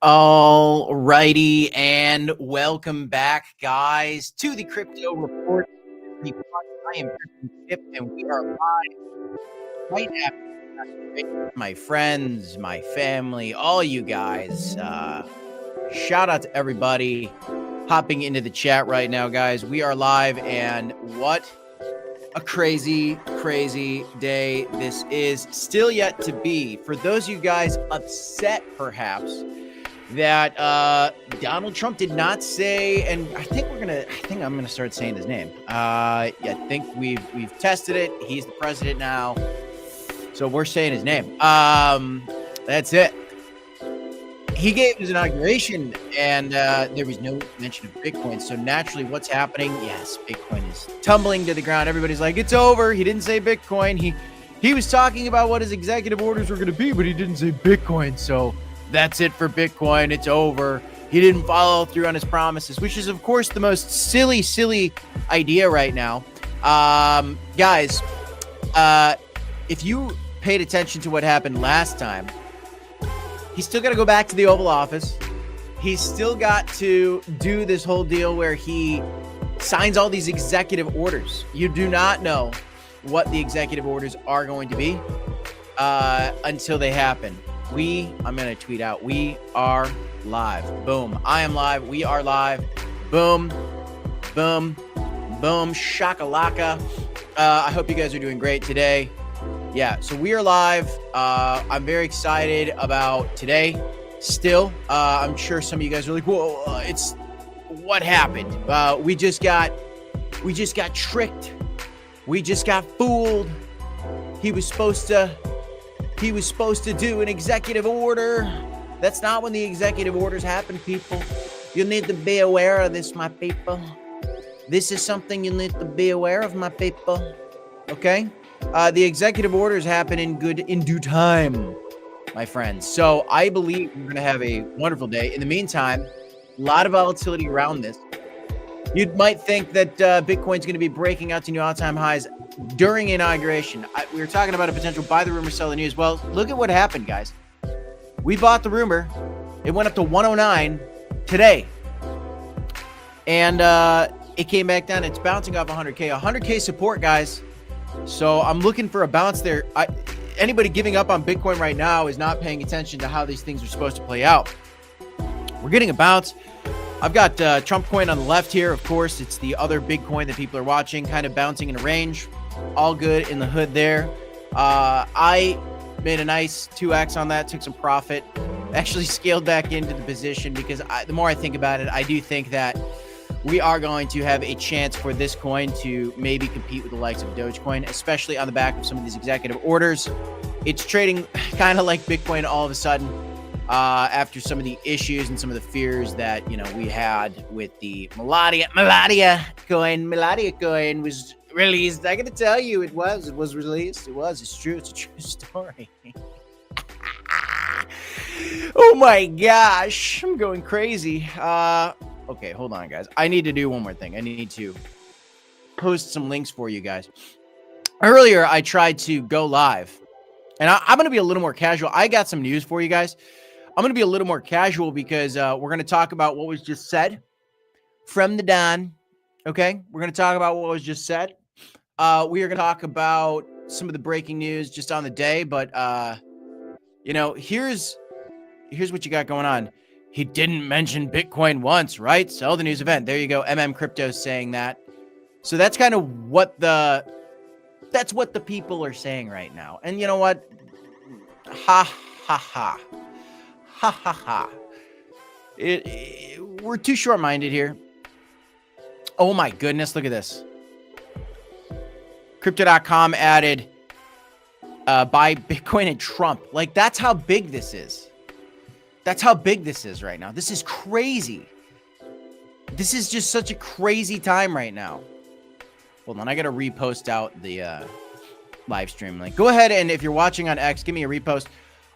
All righty, and welcome back, guys, to the Crypto Report. I am Chip, and we are live right after my friends, my family, all you guys. Shout out to everybody hopping into the chat right now, guys. We are live, and what a crazy day this is. Still yet to be. For those of you guys upset, perhaps, that Donald Trump did not say, and I think I'm gonna start saying his name. I think we've tested it. He's the president now, so we're saying his name. That's it. He gave his inauguration, and there was no mention of Bitcoin. So naturally, what's happening? Yes, Bitcoin is tumbling to the ground. Everybody's like, it's over. He didn't say Bitcoin. He was talking about what his executive orders were going to be, but he didn't say Bitcoin. So that's it for Bitcoin. It's over. He didn't follow through on his promises, which is, of course, the most silly idea right now. Guys, if you paid attention to what happened last time, he's still got to go back to the Oval Office. He's still got to do this whole deal where he signs all these executive orders. You do not know what the executive orders are going to be until they happen. I'm going to tweet out, we are live. Boom. I am live. We are live. Boom. Boom. Boom. Shakalaka. I hope you guys are doing great today. Yeah, so we are live. I'm very excited about today. Still, I'm sure some of you guys are like, whoa, it's what happened? We just got tricked. We just got fooled. He was supposed to do an executive order. That's not when the executive orders happen, people. You need to be aware of this, my people. This is something you need to be aware of, my people. Okay? The executive orders happen in due time, my friends. So I believe we're going to have a wonderful day. In the meantime, a lot of volatility around this. You might think that Bitcoin's going to be breaking out to new all-time highs during inauguration. We were talking about a potential buy the rumor, sell the news. Well, look at what happened, guys. We bought the rumor. It went up to 109 today. And it came back down. It's bouncing off 100K. 100K support, guys. So I'm looking for a bounce there. Anybody giving up on Bitcoin right now is not paying attention to how these things are supposed to play out. We're getting a bounce. I've got Trump coin on the left here. Of course, it's the other big coin that people are watching, kind of bouncing in a range. All good in the hood there. I made a nice 2x on that, took some profit, actually scaled back into the position because the more I think about it, I do think that we are going to have a chance for this coin to maybe compete with the likes of Dogecoin, especially on the back of some of these executive orders. It's trading kind of like Bitcoin all of a sudden after some of the issues and some of the fears that, we had with the Melania coin. Melania coin was released. I got to tell you, it was released. It's true. It's a true story. Oh my gosh. I'm going crazy. Okay, hold on, guys. I need to do one more thing. I need to post some links for you guys. Earlier, I tried to go live, and I'm going to be a little more casual. I got some news for you guys. I'm going to be a little more casual because we're going to talk about what was just said from the Don. Okay? We're going to talk about what was just said. We are going to talk about some of the breaking news just on the day, but, here's what you got going on. He didn't mention Bitcoin once, right? Sell the news event. There you go. Crypto saying that. So that's kind of what the people are saying right now. And you know what? Ha ha ha. Ha ha ha. We're too short-minded here. Oh my goodness, look at this. Crypto.com added buy Bitcoin and Trump. Like, that's how big this is. That's how big this is right now. This is crazy. This is just such a crazy time right now. Hold on, I got to repost out the live stream link. Go ahead, and if you're watching on X, give me a repost.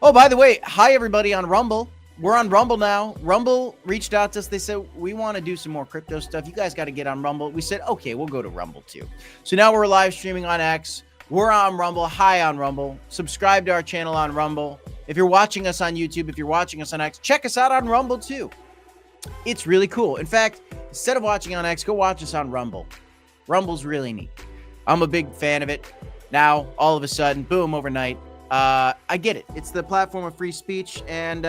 Oh, by the way, hi everybody on Rumble. We're on Rumble now. Rumble reached out to us. They said, we want to do some more crypto stuff. You guys got to get on Rumble. We said, okay, we'll go to Rumble too. So now we're live streaming on X. We're on Rumble. Hi on Rumble. Subscribe to our channel on Rumble. If you're watching us on YouTube, if you're watching us on X, check us out on Rumble too. It's really cool. In fact, instead of watching on X, go watch us on Rumble. Rumble's really neat. I'm a big fan of it. Now, all of a sudden, boom, overnight. I get it. It's the platform of free speech. And,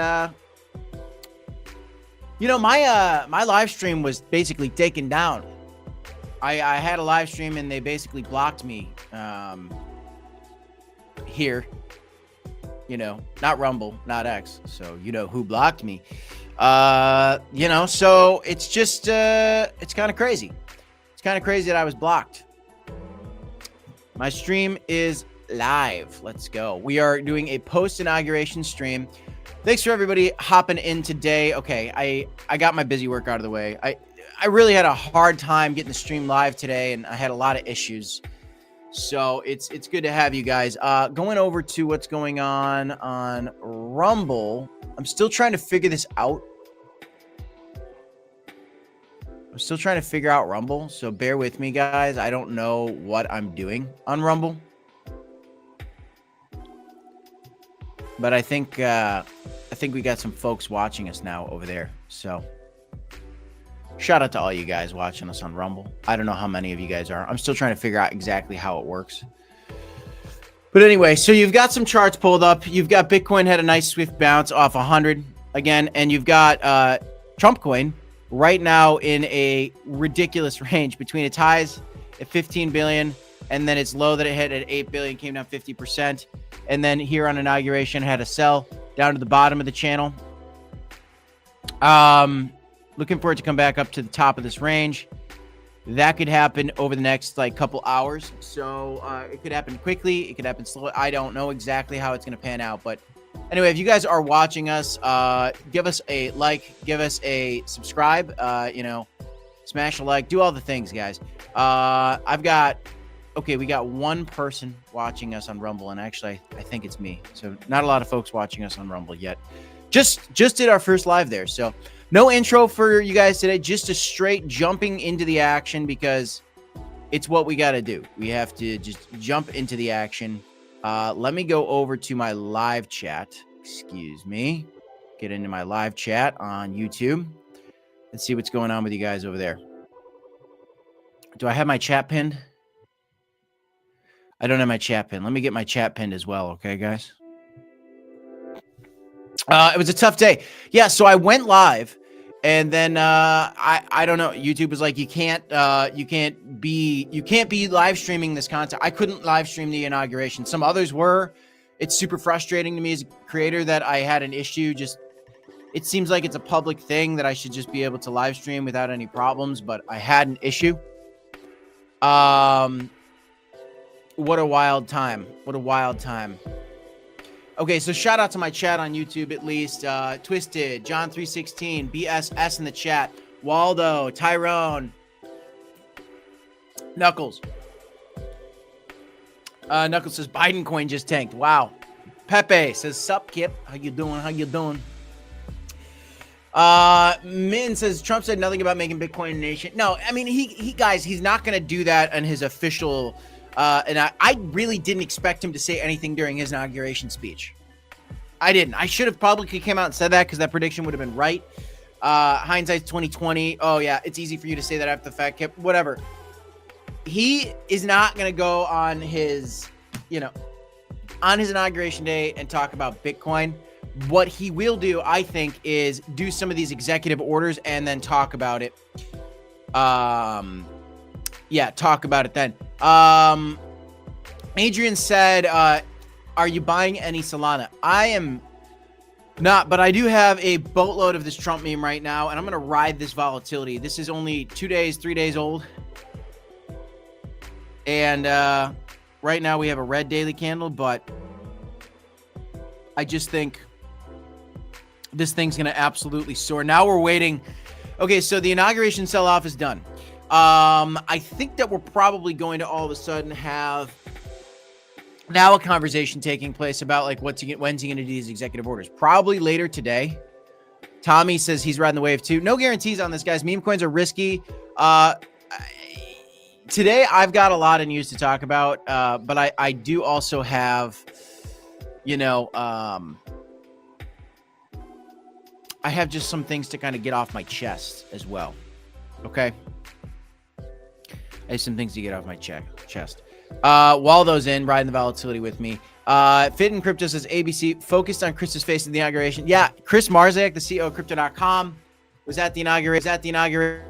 you know, my live stream was basically taken down. I had a live stream and they basically blocked me here. You know, not Rumble, not X. So, you know who blocked me. You know, so it's just, it's kind of crazy. It's kind of crazy that I was blocked. My stream is live. Let's go. We are doing a post-inauguration stream. Thanks for everybody hopping in today. Okay, I got my busy work out of the way. I really had a hard time getting the stream live today, and I had a lot of issues. So it's good to have you guys. Going over to what's going on Rumble. I'm still trying to figure this out. I'm still trying to figure out Rumble, so bear with me, guys. I don't know what I'm doing on Rumble. But I think we got some folks watching us now over there. So shout out to all you guys watching us on Rumble. I don't know how many of you guys are. I'm still trying to figure out exactly how it works. But anyway, so you've got some charts pulled up. You've got Bitcoin had a nice swift bounce off 100 again, and you've got Trump coin right now in a ridiculous range between its highs at 15 billion and then its low that it hit at 8 billion came down 50%. And then here on inauguration had a sell down to the bottom of the channel. Looking for it to come back up to the top of this range. That could happen over the next like couple hours. So it could happen quickly. It could happen slowly. I don't know exactly how it's going to pan out. But anyway, if you guys are watching us, give us a like, give us a subscribe, you know, smash a like, do all the things, guys. We got one person watching us on Rumble, and actually I think it's me. So not a lot of folks watching us on Rumble yet. Just did our first live there. So no intro for you guys today, just a straight jumping into the action because it's what we got to do. We have to just jump into the action. Let me go over to my live chat. Excuse me. Get into my live chat on YouTube and see what's going on with you guys over there. Do I have my chat pinned? I don't have my chat pinned. Let me get my chat pinned as well. Okay, guys. It was a tough day. Yeah, so I went live and then I don't know. YouTube was like, you can't be live streaming this content. I couldn't live stream the inauguration. Some others were. It's super frustrating to me as a creator that I had an issue. Just it seems like it's a public thing that I should just be able to live stream without any problems, but I had an issue. What a wild time. What a wild time. Okay, so shout out to my chat on YouTube at least. Twisted, John316, BSS in the chat, Waldo, Tyrone, Knuckles. Knuckles says Biden coin just tanked. Wow. Pepe says, sup, Kip? How you doing? How you doing? Min says Trump said nothing about making Bitcoin a nation. No, I mean, he's not going to do that on his official. And I really didn't expect him to say anything during his inauguration speech. I didn't. I should have publicly came out and said that because that prediction would have been right. Hindsight's 2020. Oh yeah, it's easy for you to say that after the fact. Whatever. He is not going to go on his, on his inauguration day and talk about Bitcoin. What he will do, I think, is do some of these executive orders and then talk about it. Yeah, talk about it then. Adrian said, are you buying any Solana? I am not, but I do have a boatload of this Trump meme right now, and I'm going to ride this volatility. This is only 3 days old. And right now we have a red daily candle, but I just think this thing's going to absolutely soar. Now we're waiting. Okay, so the inauguration sell-off is done. I think that we're probably going to all of a sudden have now a conversation taking place about like when's he going to do these executive orders? Probably later today. Tommy says he's riding the wave too. No guarantees on this, guys. Meme coins are risky. today I've got a lot of news to talk about, but I do also have, I have just some things to kind of get off my chest as well. Okay. I have some things to get off my chest. Waldo's in, riding the volatility with me. Fit in Crypto says ABC focused on Chris's face at the inauguration. Yeah, Chris Marziak, the CEO of crypto.com, was at the inauguration.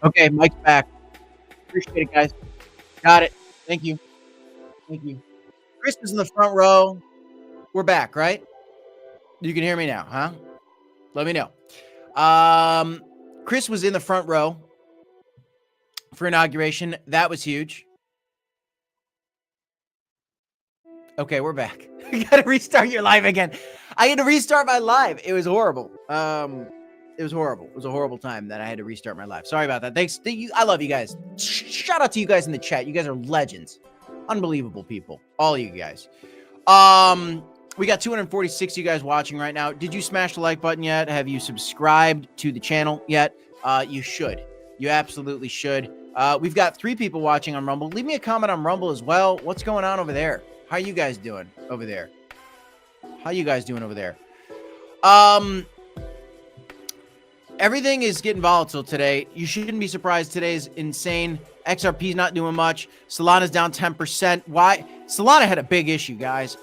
Okay, Mike's back. Appreciate it, guys. Got it. Thank you. Thank you. Chris is in the front row. We're back, right? You can hear me now, huh? Let me know. Chris was in the front row for inauguration. That was huge. Okay, we're back. You gotta restart your live again. I had to restart my live. It was horrible. It was horrible. It was a horrible time that I had to restart my live. Sorry about that. Thanks. I love you guys. Shout out to you guys in the chat. You guys are legends. Unbelievable people. All of you guys. We got 246 of you guys watching right now. Did you smash the like button yet? Have you subscribed to the channel yet? You should. You absolutely should. We've got 3 people watching on Rumble. Leave me a comment on Rumble as well. What's going on over there? How you guys doing over there? How you guys doing over there? Everything is getting volatile today. You shouldn't be surprised. Today's insane. XRP's not doing much. Solana's down 10%. Why? Solana had a big issue, guys.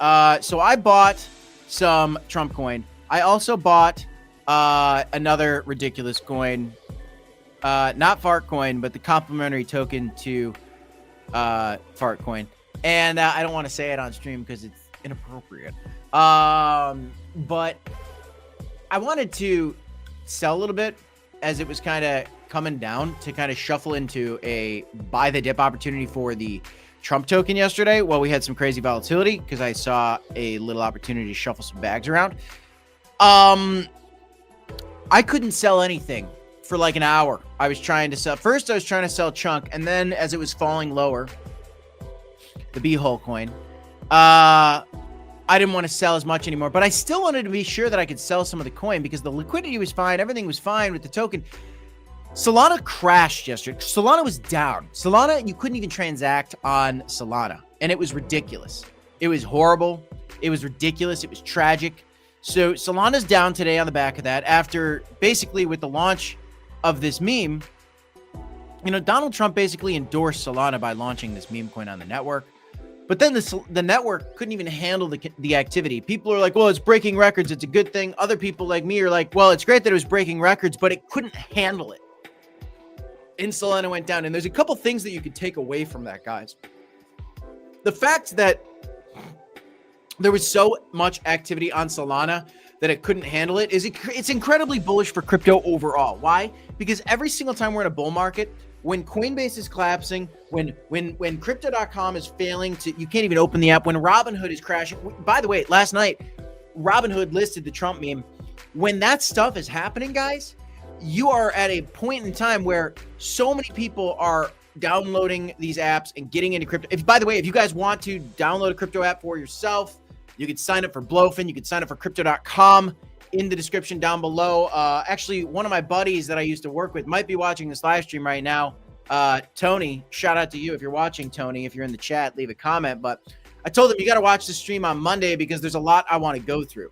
So I bought some Trump coin. I also bought another ridiculous coin. Not fart coin, but the complementary token to fart coin. And I don't want to say it on stream because it's inappropriate. But I wanted to sell a little bit as it was kind of coming down to kind of shuffle into a buy the dip opportunity for the Trump token yesterday. Well, we had some crazy volatility because I saw a little opportunity to shuffle some bags around. I couldn't sell anything for like an hour. I was trying to sell. First, I was trying to sell chunk, and then as it was falling lower, the B-hole coin, I didn't want to sell as much anymore, but I still wanted to be sure that I could sell some of the coin because the liquidity was fine. Everything was fine with the token. Solana crashed yesterday. Solana was down. Solana, you couldn't even transact on Solana, and it was ridiculous. It was horrible. It was ridiculous. It was tragic. So Solana's down today on the back of that after basically with the launch of this meme. Donald Trump basically endorsed Solana by launching this meme coin on the network. But then the network couldn't even handle the activity. People are like, well, it's breaking records. It's a good thing. Other people like me are like, well, it's great that it was breaking records, but it couldn't handle it. And Solana went down. And there's a couple things that you could take away from that, guys. The fact that there was so much activity on Solana that it couldn't handle it it's incredibly bullish for crypto overall. Why? Because every single time we're in a bull market, when Coinbase is collapsing, when crypto.com is failing you can't even open the app, when Robinhood is crashing. By the way, last night, Robinhood listed the Trump meme. When that stuff is happening, guys, you are at a point in time where so many people are downloading these apps and getting into crypto. By the way, if you guys want to download a crypto app for yourself, you could sign up for Blowfin. You could sign up for crypto.com in the description down below. Actually, one of my buddies that I used to work with might be watching this live stream right now. Tony, shout out to you if you're watching, Tony. If you're in the chat, leave a comment. But I told him you got to watch the stream on Monday because there's a lot I want to go through.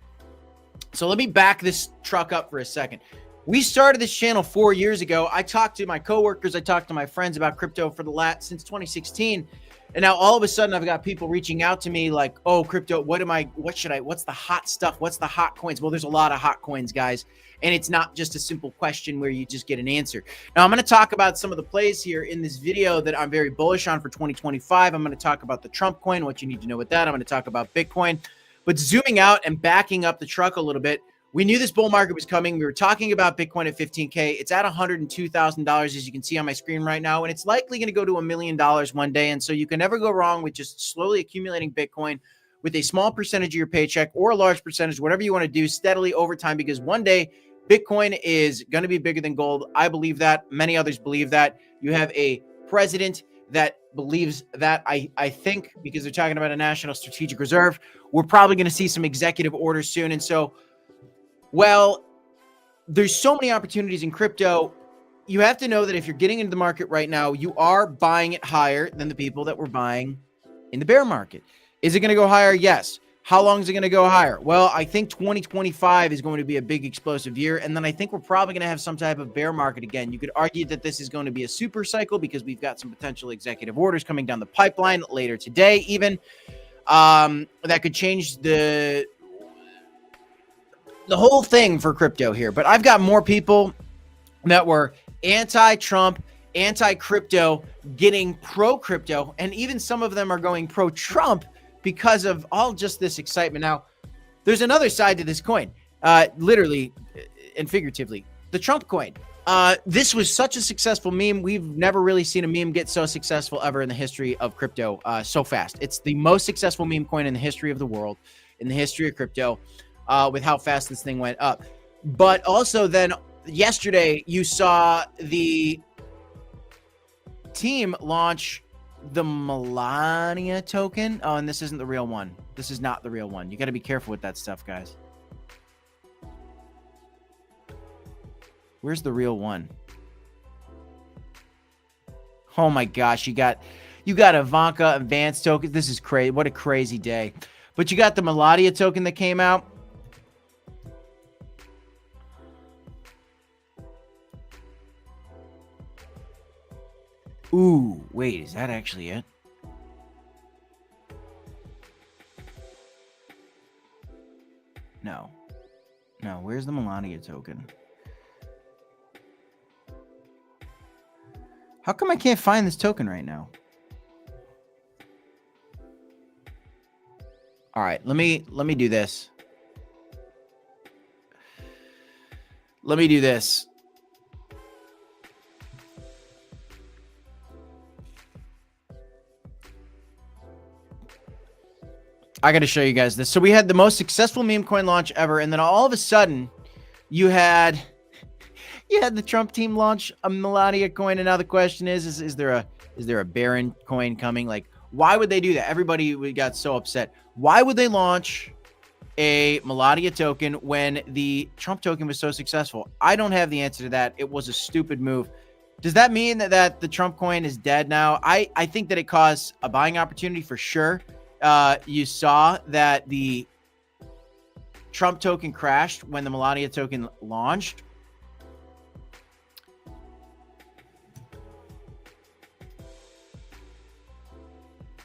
So let me back this truck up for a second. We started this channel 4 years ago. I talked to my coworkers. I talked to my friends about crypto since 2016. And now all of a sudden I've got people reaching out to me like, oh, crypto, what's the hot stuff? What's the hot coins? Well, there's a lot of hot coins, guys. And it's not just a simple question where you just get an answer. Now I'm going to talk about some of the plays here in this video that I'm very bullish on for 2025. I'm going to talk about the Trump coin, what you need to know with that. I'm going to talk about Bitcoin, but zooming out and backing up the truck a little bit. We knew this bull market was coming. We were talking about Bitcoin at 15K. It's at $102,000, as you can see on my screen right now, and it's likely going to go to $1 million one day. And so you can never go wrong with just slowly accumulating Bitcoin with a small percentage of your paycheck or a large percentage, whatever you want to do, steadily over time, because one day Bitcoin is going to be bigger than gold. I believe that. Many others believe that. You have a president that believes that. I think, because they're talking about a national strategic reserve, we're probably going to see some executive orders soon. And so, well, there's so many opportunities in crypto. You have to know that if you're getting into the market right now, you are buying it higher than the people that were buying in the bear market. Is it going to go higher? Yes. How long is it going to go higher? Well, I think 2025 is going to be a big explosive year. And then I think we're probably going to have some type of bear market again. You could argue that this is going to be a super cycle because we've got some potential executive orders coming down the pipeline later today, even that could change the whole thing for crypto here. But I've got more people that were anti-Trump, anti-crypto, getting pro-crypto, and even some of them are going pro-Trump because of all just this excitement. Now, there's another side to this coin, literally and figuratively, the Trump coin. This was such a successful meme. We've never really seen a meme get so successful ever in the history of crypto so fast. It's the most successful meme coin in the history of the world, in the history of crypto. With how fast this thing went up. But also then yesterday, you saw the team launch the Melania token. Oh, and this isn't the real one. This is not the real one. You got to be careful with that stuff, guys. Where's the real one? Oh my gosh, you got Ivanka advanced token. This is crazy. What a crazy day. But you got the Melania token that came out. Ooh, wait, is that actually it? No. No, where's the Melania token? How come I can't find this token right now? All right, let me do this. Let me do this. I got to show you guys this. So we had the most successful meme coin launch ever, and then all of a sudden, you had the Trump team launch a Melania coin, and now the question is there a Baron coin coming? Like, why would they do that? Everybody got so upset. Why would they launch a Melania token when the Trump token was so successful? I don't have the answer to that. It was a stupid move. Does that mean that the Trump coin is dead now? I think that it caused a buying opportunity for sure. You saw that the Trump token crashed when the Melania token launched.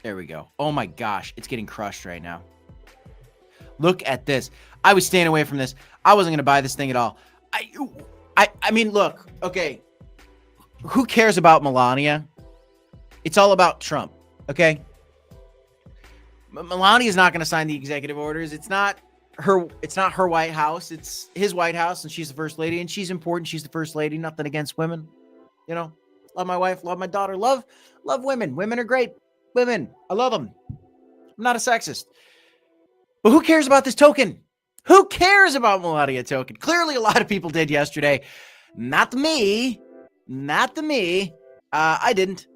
There we go. Oh my gosh, it's getting crushed right now. Look at this. I was staying away from this. I wasn't going to buy this thing at all. I mean, look, okay. Who cares about Melania? It's all about Trump, okay? Melania is not going to sign the executive orders. It's not her White House. It's his White House, and she's the first lady, and she's important. She's the first lady. Nothing against women. You know, love my wife, love my daughter, love women. Women are great. Women, I love them. I'm not a sexist. But who cares about this token? Who cares about Melania token? Clearly, a lot of people did yesterday. Not me. Not me. I didn't.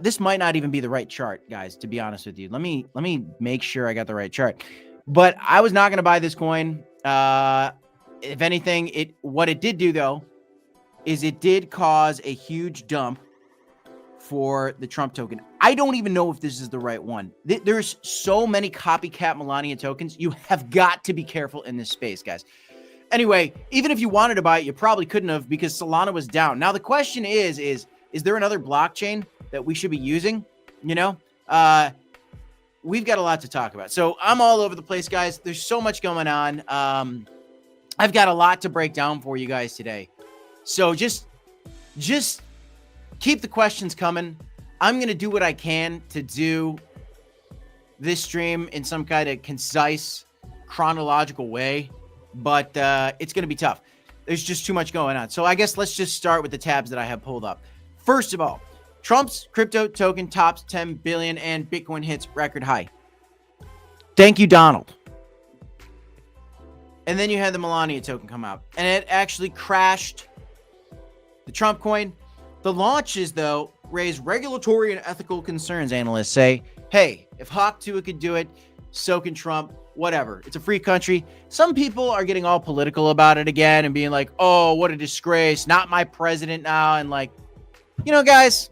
This might not even be the right chart, guys, to be honest with you. Let me make sure I got the right chart. But I was not going to buy this coin. If anything, what it did do, though, is it did cause a huge dump for the Trump token. I don't even know if this is the right one. There's so many copycat Melania tokens. You have got to be careful in this space, guys. Anyway, even if you wanted to buy it, you probably couldn't have because Solana was down. Now, the question is there another blockchain that we should be using? You know, we've got a lot to talk about. So I'm all over the place, guys. There's so much going on. I've got a lot to break down for you guys today. So just keep the questions coming. I'm going to do what I can to do this stream in some kind of concise, chronological way, but it's going to be tough. There's just too much going on. So I guess let's just start with the tabs that I have pulled up. First of all, Trump's crypto token tops 10 billion and Bitcoin hits record high. Thank you, Donald. And then you had the Melania token come out, and it actually crashed the Trump coin. The launches, though, raise regulatory and ethical concerns. Analysts say, hey, if Hawk Tuah could do it, so can Trump. Whatever. It's a free country. Some people are getting all political about it again and being like, oh, what a disgrace. Not my president now. And like, you know, guys,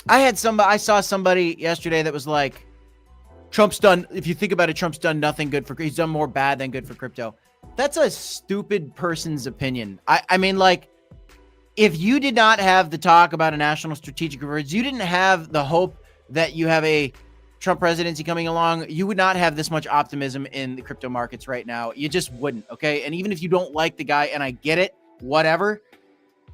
I saw somebody yesterday that was like, Trump's done, if you think about it, Trump's done nothing good for, he's done more bad than good for crypto. That's a stupid person's opinion. I mean, like, if you did not have the talk about a national strategic reverse, you didn't have the hope that you have a Trump presidency coming along, you would not have this much optimism in the crypto markets right now. You just wouldn't, okay? And even if you don't like the guy, and I get it, whatever,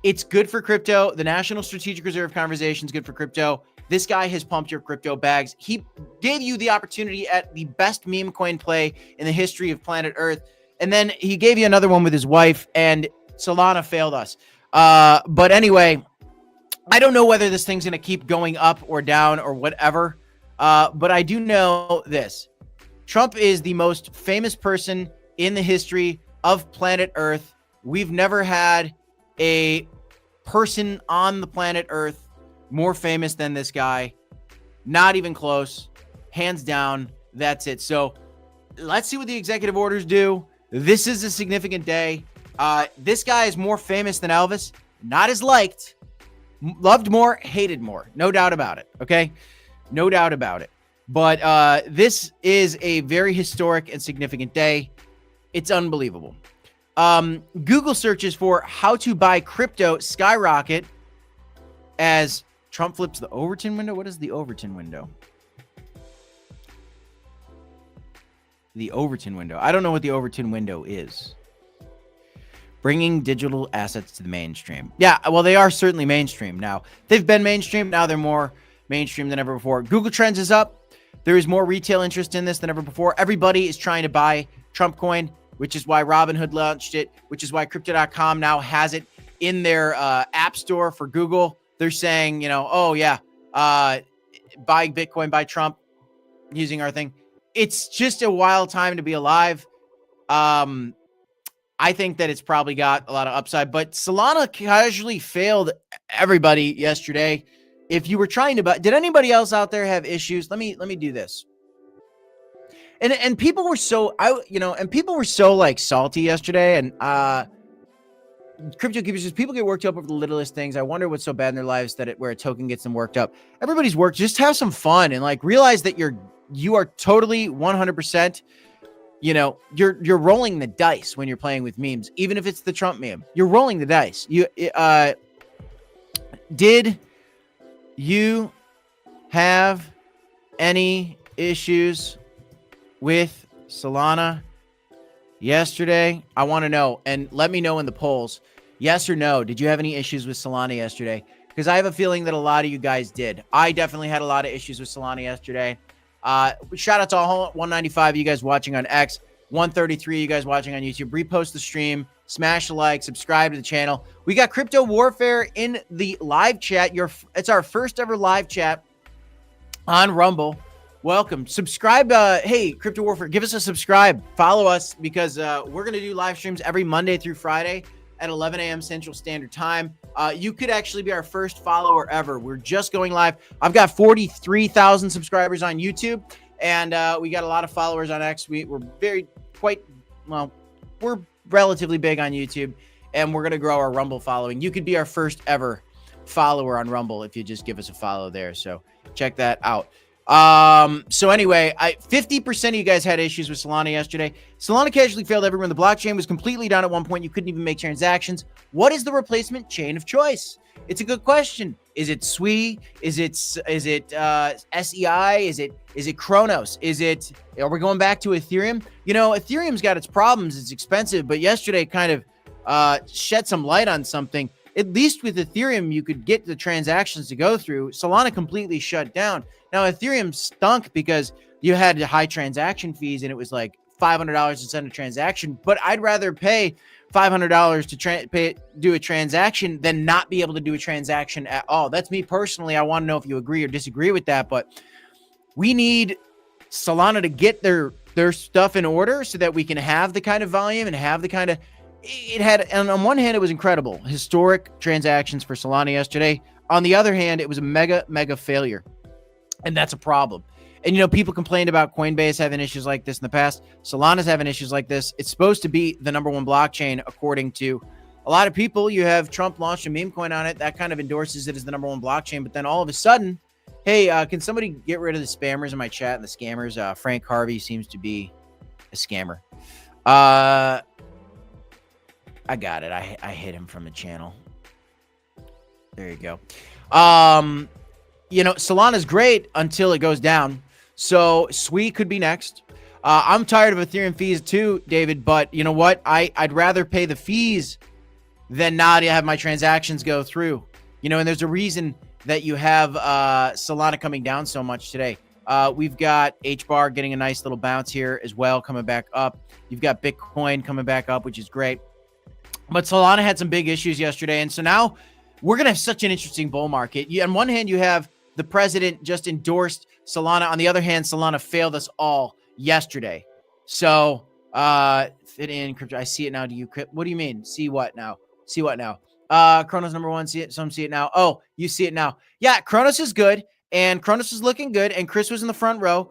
it's good for crypto. The National Strategic Reserve conversation is good for crypto. This guy has pumped your crypto bags. He gave you the opportunity at the best meme coin play in the history of planet Earth. And then he gave you another one with his wife, and Solana failed us. But anyway, I don't know whether this thing's going to keep going up or down or whatever. But I do know this. Trump is the most famous person in the history of planet Earth. We've never had a person on the planet Earth more famous than this guy. Not even close. Hands down. That's it. So let's see what the executive orders do. This is a significant day. This guy is more famous than Elvis. Not as liked. Loved more, hated more. No doubt about it. Okay? No doubt about it. But this is a very historic and significant day. It's unbelievable. Google searches for how to buy crypto skyrocket as Trump flips the Overton window. What is the Overton window? The Overton window. I don't know what the Overton window is. Bringing digital assets to the mainstream. Yeah, well, they are certainly mainstream now. They've been mainstream. Now they're more mainstream than ever before. Google Trends is up. There is more retail interest in this than ever before. Everybody is trying to buy Trump coin, which is why Robinhood launched it, which is why crypto.com now has it in their app store for Google. They're saying, you know, oh yeah, buy Bitcoin, buy Trump using our thing. It's just a wild time to be alive. I think that it's probably got a lot of upside, but Solana casually failed everybody yesterday. If you were trying to buy, did anybody else out there have issues? Let me do this. And people were so people were so like salty yesterday, and crypto keepers, people get worked up over the littlest things. I wonder what's so bad in their lives that where a token gets them worked up. Everybody's worked. Just have some fun and like realize that you are totally 100%. You know, you're rolling the dice when you're playing with memes, even if it's the Trump meme. You're rolling the dice. Did you have any issues with Solana yesterday? I want to know, and let me know in the polls. Yes or no? Did you have any issues with Solana yesterday? Because I have a feeling that a lot of you guys did. I definitely had a lot of issues with Solana yesterday. Shout out to all 195 of you guys watching on X, 133 of you guys watching on YouTube. Repost the stream, smash the like, subscribe to the channel. We got Crypto Warfare in the live chat. It's our first ever live chat on Rumble. Welcome. Subscribe. Hey, Crypto Warfare, give us a subscribe. Follow us because we're going to do live streams every Monday through Friday at 11 a.m. Central Standard Time. You could actually be our first follower ever. We're just going live. I've got 43,000 subscribers on YouTube, and we got a lot of followers on X. We're relatively big on YouTube, and we're going to grow our Rumble following. You could be our first ever follower on Rumble if you just give us a follow there. So check that out. So anyway, 50% of you guys had issues with Solana yesterday. Solana casually failed everywhere. The blockchain was completely down at one point. You couldn't even make transactions. What is the replacement chain of choice? It's a good question. Is it SWI? Is it SEI? Is it Cronos? Are we going back to Ethereum? You know, Ethereum's got its problems. It's expensive, but yesterday kind of shed some light on something. At least with Ethereum, you could get the transactions to go through. Solana completely shut down. Now, Ethereum stunk because you had high transaction fees, and it was like $500 to send a transaction. But I'd rather pay $500 to do a transaction than not be able to do a transaction at all. That's me personally. I want to know if you agree or disagree with that. But we need Solana to get their stuff in order so that we can have the kind of volume and have the kind of it had. And on one hand, it was incredible, historic transactions for Solana yesterday. On the other hand, it was a mega failure, and that's a problem. And, you know, people complained about Coinbase having issues like this in the past. Solana's having issues like this. It's supposed to be the #1 blockchain, according to a lot of people. You have Trump launched a meme coin on it. That kind of endorses it as the #1 blockchain. But then all of a sudden, hey, can somebody get rid of the spammers in my chat and the scammers? Frank Harvey seems to be a scammer. I got it. I hit him from the channel. There you go. You know, Solana's great until it goes down. So SWI could be next. I'm tired of Ethereum fees too, David, but you know what? I'd rather pay the fees than not have my transactions go through. You know, and there's a reason that you have Solana coming down so much today. We've got HBAR getting a nice little bounce here as well, coming back up. You've got Bitcoin coming back up, which is great. But Solana had some big issues yesterday, and so now we're going to have such an interesting bull market. On one hand, you have the president just endorsed Solana. On the other hand, Solana failed us all yesterday. So, fit in crypto. I see it now. Do you? What do you mean? See what now? See what now? Cronos #1. See it. Some see it now. Oh, you see it now. Yeah, Cronos is good, and Cronos is looking good, and Chris was in the front row.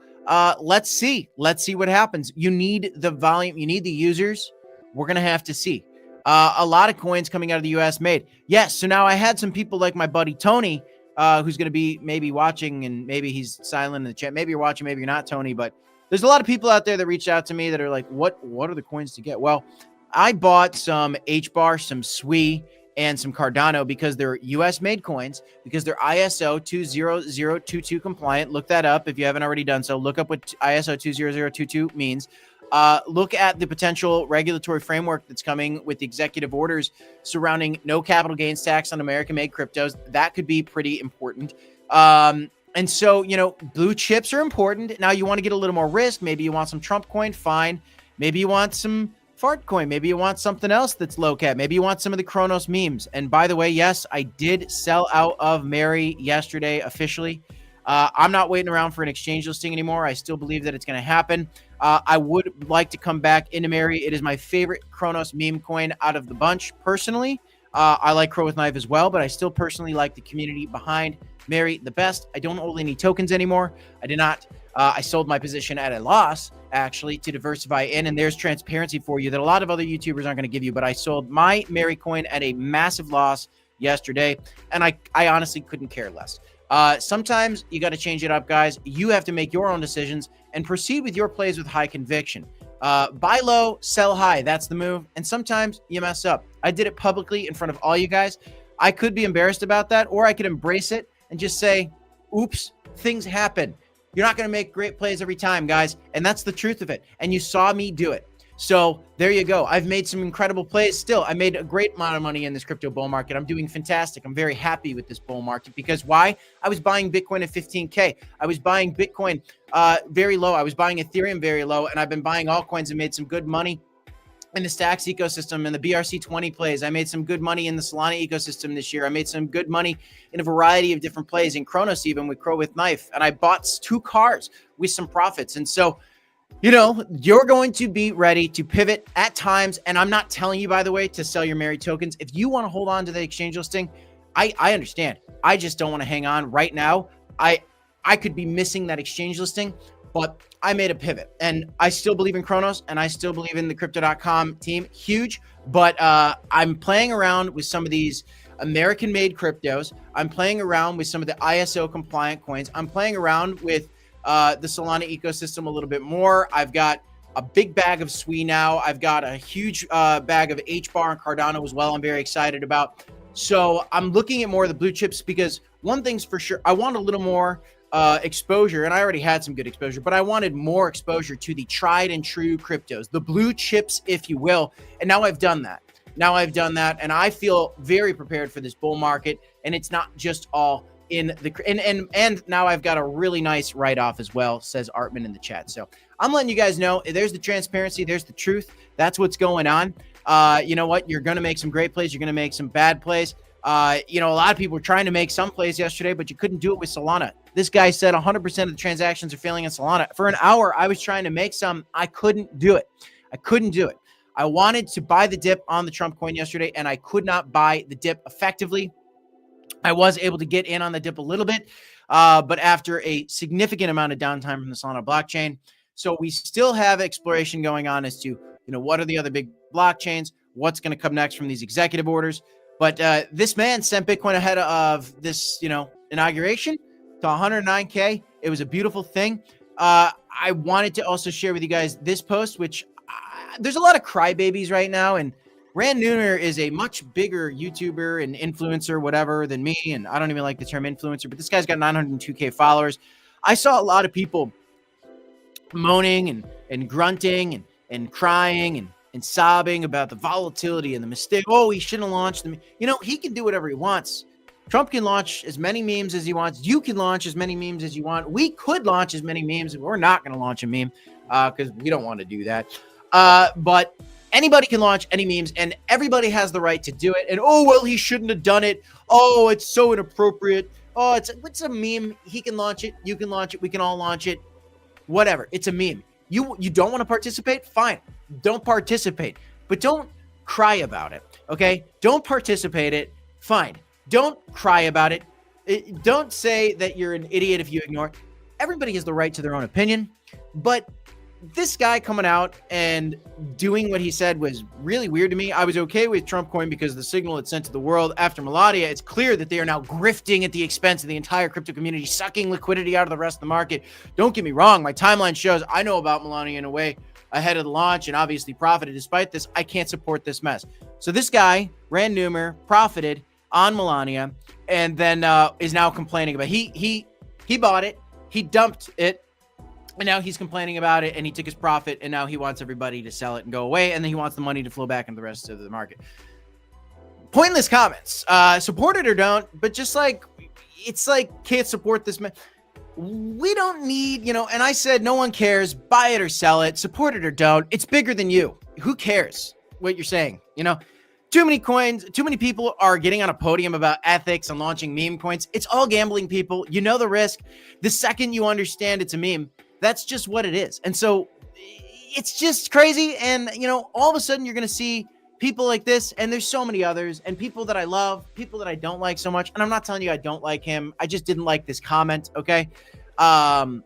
Let's see. Let's see what happens. You need the volume. You need the users. We're gonna have to see. A lot of coins coming out of the U.S. made. Yes. So now I had some people like my buddy Tony, who's going to be maybe watching, and maybe he's silent in the chat. Maybe you're watching, maybe you're not, Tony. But there's a lot of people out there that reached out to me that are like, what are the coins to get? Well, I bought some HBAR, some SWI, and some Cardano because they're U.S. made coins, because they're ISO 20022 compliant. Look that up if you haven't already done so. Look up what ISO 20022 means. Look at the potential regulatory framework that's coming with the executive orders surrounding no capital gains tax on American-made cryptos. That could be pretty important. And so, you know, blue chips are important. Now you want to get a little more risk. Maybe you want some Trump coin. Fine. Maybe you want some fart coin. Maybe you want something else that's low cap. Maybe you want some of the Cronos memes. And by the way, yes, I did sell out of Mary yesterday officially. I'm not waiting around for an exchange listing anymore. I still believe that it's going to happen. I would like to come back into Mary. It is my favorite Cronos meme coin out of the bunch, personally. I like Crow with Knife as well, but I still personally like the community behind Mary the best. I don't hold any tokens anymore. I did not. I sold my position at a loss, actually, to diversify in, and there's transparency for you that a lot of other YouTubers aren't going to give you, but I sold my Mary coin at a massive loss yesterday, and I honestly couldn't care less. Sometimes you got to change it up, guys. You have to make your own decisions and proceed with your plays with high conviction. Buy low, sell high. That's the move. And sometimes you mess up. I did it publicly in front of all you guys. I could be embarrassed about that, or I could embrace it and just say, oops, things happen. You're not going to make great plays every time, guys. And that's the truth of it. And you saw me do it. So there you go. I've made some incredible plays still. I made a great amount of money in this crypto bull market. I'm doing fantastic. I'm very happy with this bull market because why? I was buying Bitcoin at 15K. I was buying Bitcoin very low. I was buying Ethereum very low. And I've been buying altcoins and made some good money in the Stacks ecosystem and the BRC20 plays. I made some good money in the Solana ecosystem this year. I made some good money in a variety of different plays, in Cronos even with Crow with Knife. And I bought 2 cars with some profits. And so, you know, you're going to be ready to pivot at times. And I'm not telling you, by the way, to sell your Mary tokens. If you want to hold on to the exchange listing, I understand. I just don't want to hang on right now. I could be missing that exchange listing, but I made a pivot and I still believe in Cronos and I still believe in the crypto.com team. Huge. But I'm playing around with some of these American made cryptos. I'm playing around with some of the ISO compliant coins. I'm playing around with the Solana ecosystem a little bit more. I've got a big bag of SWI now. I've got a huge bag of HBAR and Cardano as well. I'm very excited about. So I'm looking at more of the blue chips because one thing's for sure, I want a little more exposure, and I already had some good exposure, but I wanted more exposure to the tried and true cryptos, the blue chips, if you will. And now I've done that. And I feel very prepared for this bull market. And it's not just all in the and now I've got a really nice write-off as well, says Artman in the chat. So I'm letting you guys know there's the transparency, there's the truth. That's what's going on. You know what? You're going to make some great plays. You're going to make some bad plays. A lot of people were trying to make some plays yesterday, but you couldn't do it with Solana. This guy said 100% of the transactions are failing in Solana. For an hour, I was trying to make some. I couldn't do it. I wanted to buy the dip on the Trump coin yesterday, and I could not buy the dip effectively. I was able to get in on the dip a little bit, but after a significant amount of downtime from the Solana blockchain. So we still have exploration going on as to, what are the other big blockchains, what's going to come next from these executive orders. But this man sent Bitcoin ahead of this, inauguration to 109K. It was a beautiful thing. I wanted to also share with you guys this post, which there's a lot of crybabies right now. And Rand Neuner is a much bigger YouTuber and influencer, whatever, than me. And I don't even like the term influencer, but this guy's got 902K followers. I saw a lot of people moaning and grunting and crying and sobbing about the volatility and the mistake. Oh, he shouldn't have launched them. He can do whatever he wants. Trump can launch as many memes as he wants. You can launch as many memes as you want. We could launch as many memes. We're not going to launch a meme because we don't want to do that. But anybody can launch any memes, and everybody has the right to do it. And, he shouldn't have done it. Oh, it's so inappropriate. Oh, it's a meme. He can launch it. You can launch it. We can all launch it. Whatever. It's a meme. You don't want to participate? Fine. Don't participate. But don't cry about it, okay? Don't participate it. Fine. Don't cry about it. Don't say that you're an idiot if you ignore. Everybody has the right to their own opinion, but this guy coming out and doing what he said was really weird to me. I was okay with Trump coin because the signal it sent to the world after Melania. It's clear that they are now grifting at the expense of the entire crypto community, sucking liquidity out of the rest of the market. Don't get me wrong. My timeline shows I know about Melania in a way ahead of the launch and obviously profited. Despite this, I can't support this mess. So this guy, Rand Neuner, profited on Melania and then is now complaining about he bought it. He dumped it. And now he's complaining about it, and he took his profit, and now he wants everybody to sell it and go away, and then he wants the money to flow back into the rest of the market. Pointless comments. Support it or don't, but just it's can't support this man. We don't need, and I said no one cares. Buy it or sell it. Support it or don't. It's bigger than you. Who cares what you're saying? Too many coins, too many people are getting on a podium about ethics and launching meme coins. It's all gambling, people. You know the risk. The second you understand it's a meme, that's just what it is. And so it's just crazy. And, all of a sudden you're going to see people like this. And there's so many others and people that I love, people that I don't like so much. And I'm not telling you I don't like him. I just didn't like this comment. Okay. I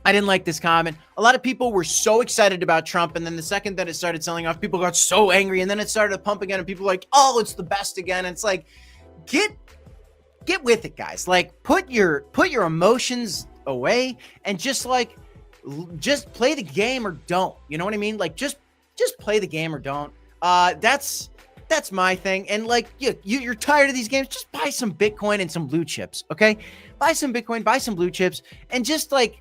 didn't like this comment. A lot of people were so excited about Trump. And then the second that it started selling off, people got so angry. And then it started to pump again. And people were like, oh, it's the best again. And it's like, get with it, guys. Put your emotions away and just play the game or don't. You know what I mean? Just play the game or don't. That's my thing. And you're tired of these games, just buy some Bitcoin and some blue chips. Okay, buy some Bitcoin, buy some blue chips, and just it's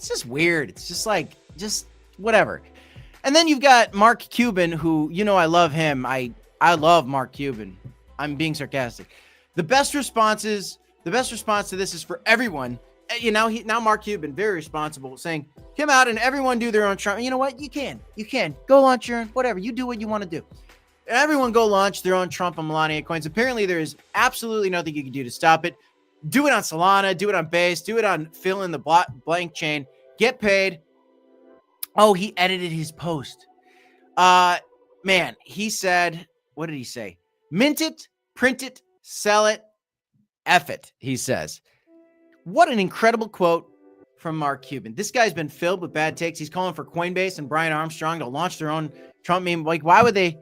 just weird. It's just whatever. And then you've got Mark Cuban, who, I love him. I love Mark Cuban. I'm being sarcastic. The best response to this is for everyone. Now Mark Cuban, very responsible, saying, come out and everyone do their own Trump. You know what? You can go launch your own, whatever. You do what you want to do. Everyone go launch their own Trump and Melania coins. Apparently there is absolutely nothing you can do to stop it. Do it on Solana, do it on Base, do it on fill in the blank chain, get paid. Oh, he edited his post. Man, he said, what did he say? Mint it, print it, sell it, F it, he says. What an incredible quote from Mark Cuban. This guy's been filled with bad takes. He's calling for Coinbase and Brian Armstrong to launch their own Trump meme. Why would they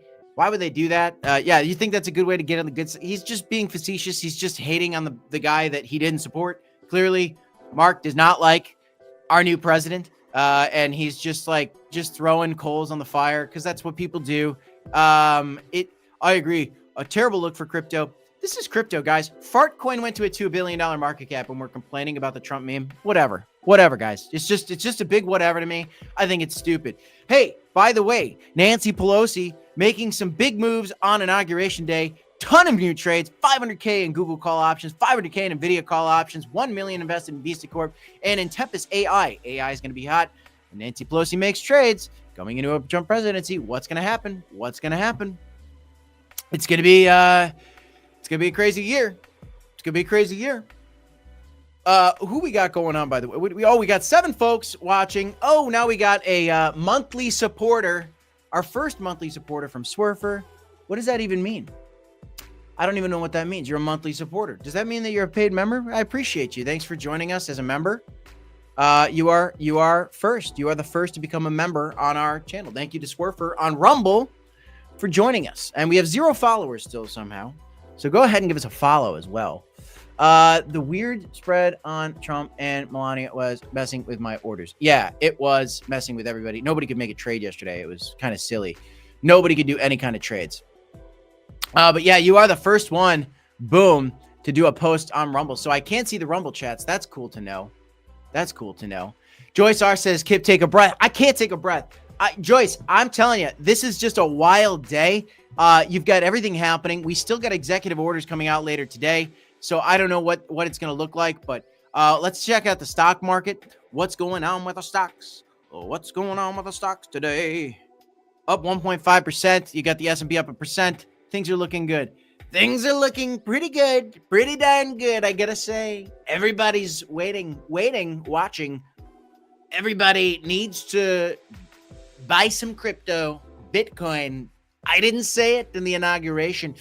do that? Yeah, you think that's a good way to get on the good side? He's just being facetious. He's just hating on the guy that he didn't support. Clearly, Mark does not like our new president, and he's just throwing coals on the fire because that's what people do. I agree. A terrible look for crypto. This is crypto, guys. Fartcoin went to a $2 billion market cap, and we're complaining about the Trump meme. Whatever, guys. It's just a big whatever to me. I think it's stupid. Hey, by the way, Nancy Pelosi making some big moves on Inauguration Day. Ton of new trades, 500K in Google call options, 500K in NVIDIA call options, 1 million invested in Vista Corp, and in Tempest AI. AI is going to be hot. And Nancy Pelosi makes trades going into a Trump presidency. What's going to happen? It's going to be a crazy year. Who we got going on, by the way? We got 7 folks watching. Oh, now we got a monthly supporter. Our first monthly supporter from Swerfer. What does that even mean? I don't even know what that means. You're a monthly supporter. Does that mean that you're a paid member? I appreciate you. Thanks for joining us as a member. You are first. You are the first to become a member on our channel. Thank you to Swerfer on Rumble for joining us. And we have 0 followers still somehow. So go ahead and give us a follow as well. The weird spread on Trump and Melania was messing with my orders. Yeah, it was messing with everybody. Nobody could make a trade yesterday. It was kind of silly. Nobody could do any kind of trades. But yeah, you are the first one, boom, to do a post on Rumble. So I can't see the Rumble chats. That's cool to know. Joyce R says, Kip, take a breath. I can't take a breath. Joyce, I'm telling you, this is just a wild day. You've got everything happening. We still got executive orders coming out later today. So I don't know what it's going to look like, but let's check out the stock market. What's going on with the stocks? What's going on with the stocks today? Up 1.5%. You got the S&P up 1%. Things are looking good. Things are looking pretty good. Pretty darn good, I gotta say. Everybody's waiting, watching. Everybody needs to buy some crypto, Bitcoin. I didn't say it in the inauguration.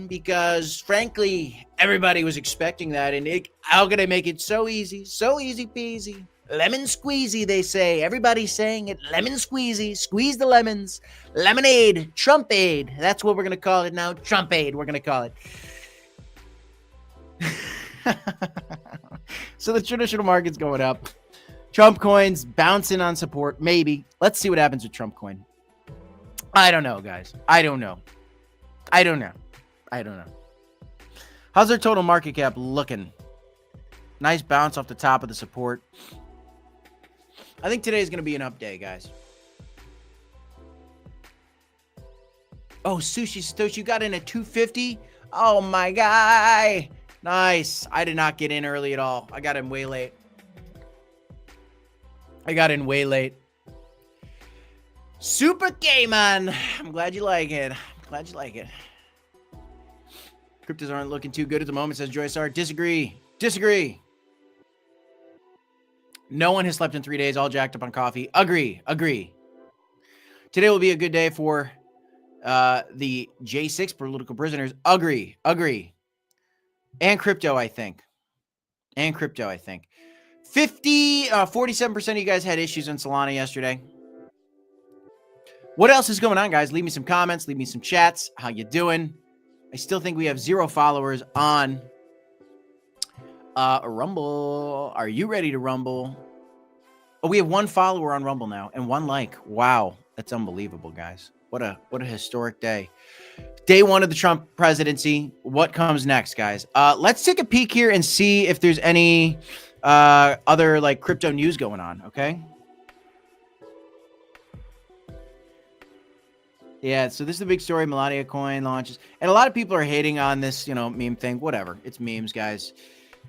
Because, frankly, everybody was expecting that. And how can I make it so easy peasy? Lemon squeezy, they say. Everybody's saying it. Lemon squeezy. Squeeze the lemons. Lemonade. Trumpade. That's what we're going to call it now. Trumpade, we're going to call it. So the traditional market's going up. Trump coins bouncing on support. Maybe. Let's see what happens with Trump coin. I don't know, guys. I don't know. How's their total market cap looking? Nice bounce off the top of the support. I think today is going to be an up day, guys. Oh, Sushi Satoshi, you got in at 250? Oh, my guy. Nice. I did not get in early at all. I got in way late. Super K-Man. I'm glad you like it. Cryptos aren't looking too good at the moment, says Joyce R. Disagree. No one has slept in 3 days, all jacked up on coffee. Agree. Today will be a good day for the J6 political prisoners. Agree. And crypto, I think. 47% of you guys had issues on Solana yesterday. What else is going on, guys? Leave me some comments. Leave me some chats. How you doing? I still think we have 0 followers on Rumble. Are you ready to rumble? Oh, we have 1 follower on Rumble now and 1 like. Wow, that's unbelievable, guys. What a historic day. Day 1 of the Trump presidency. What comes next, guys? Let's take a peek here and see if there's any other like crypto news going on. Okay. Yeah, so this is the big story. Melania coin launches, and a lot of people are hating on this, meme thing. Whatever, it's memes, guys.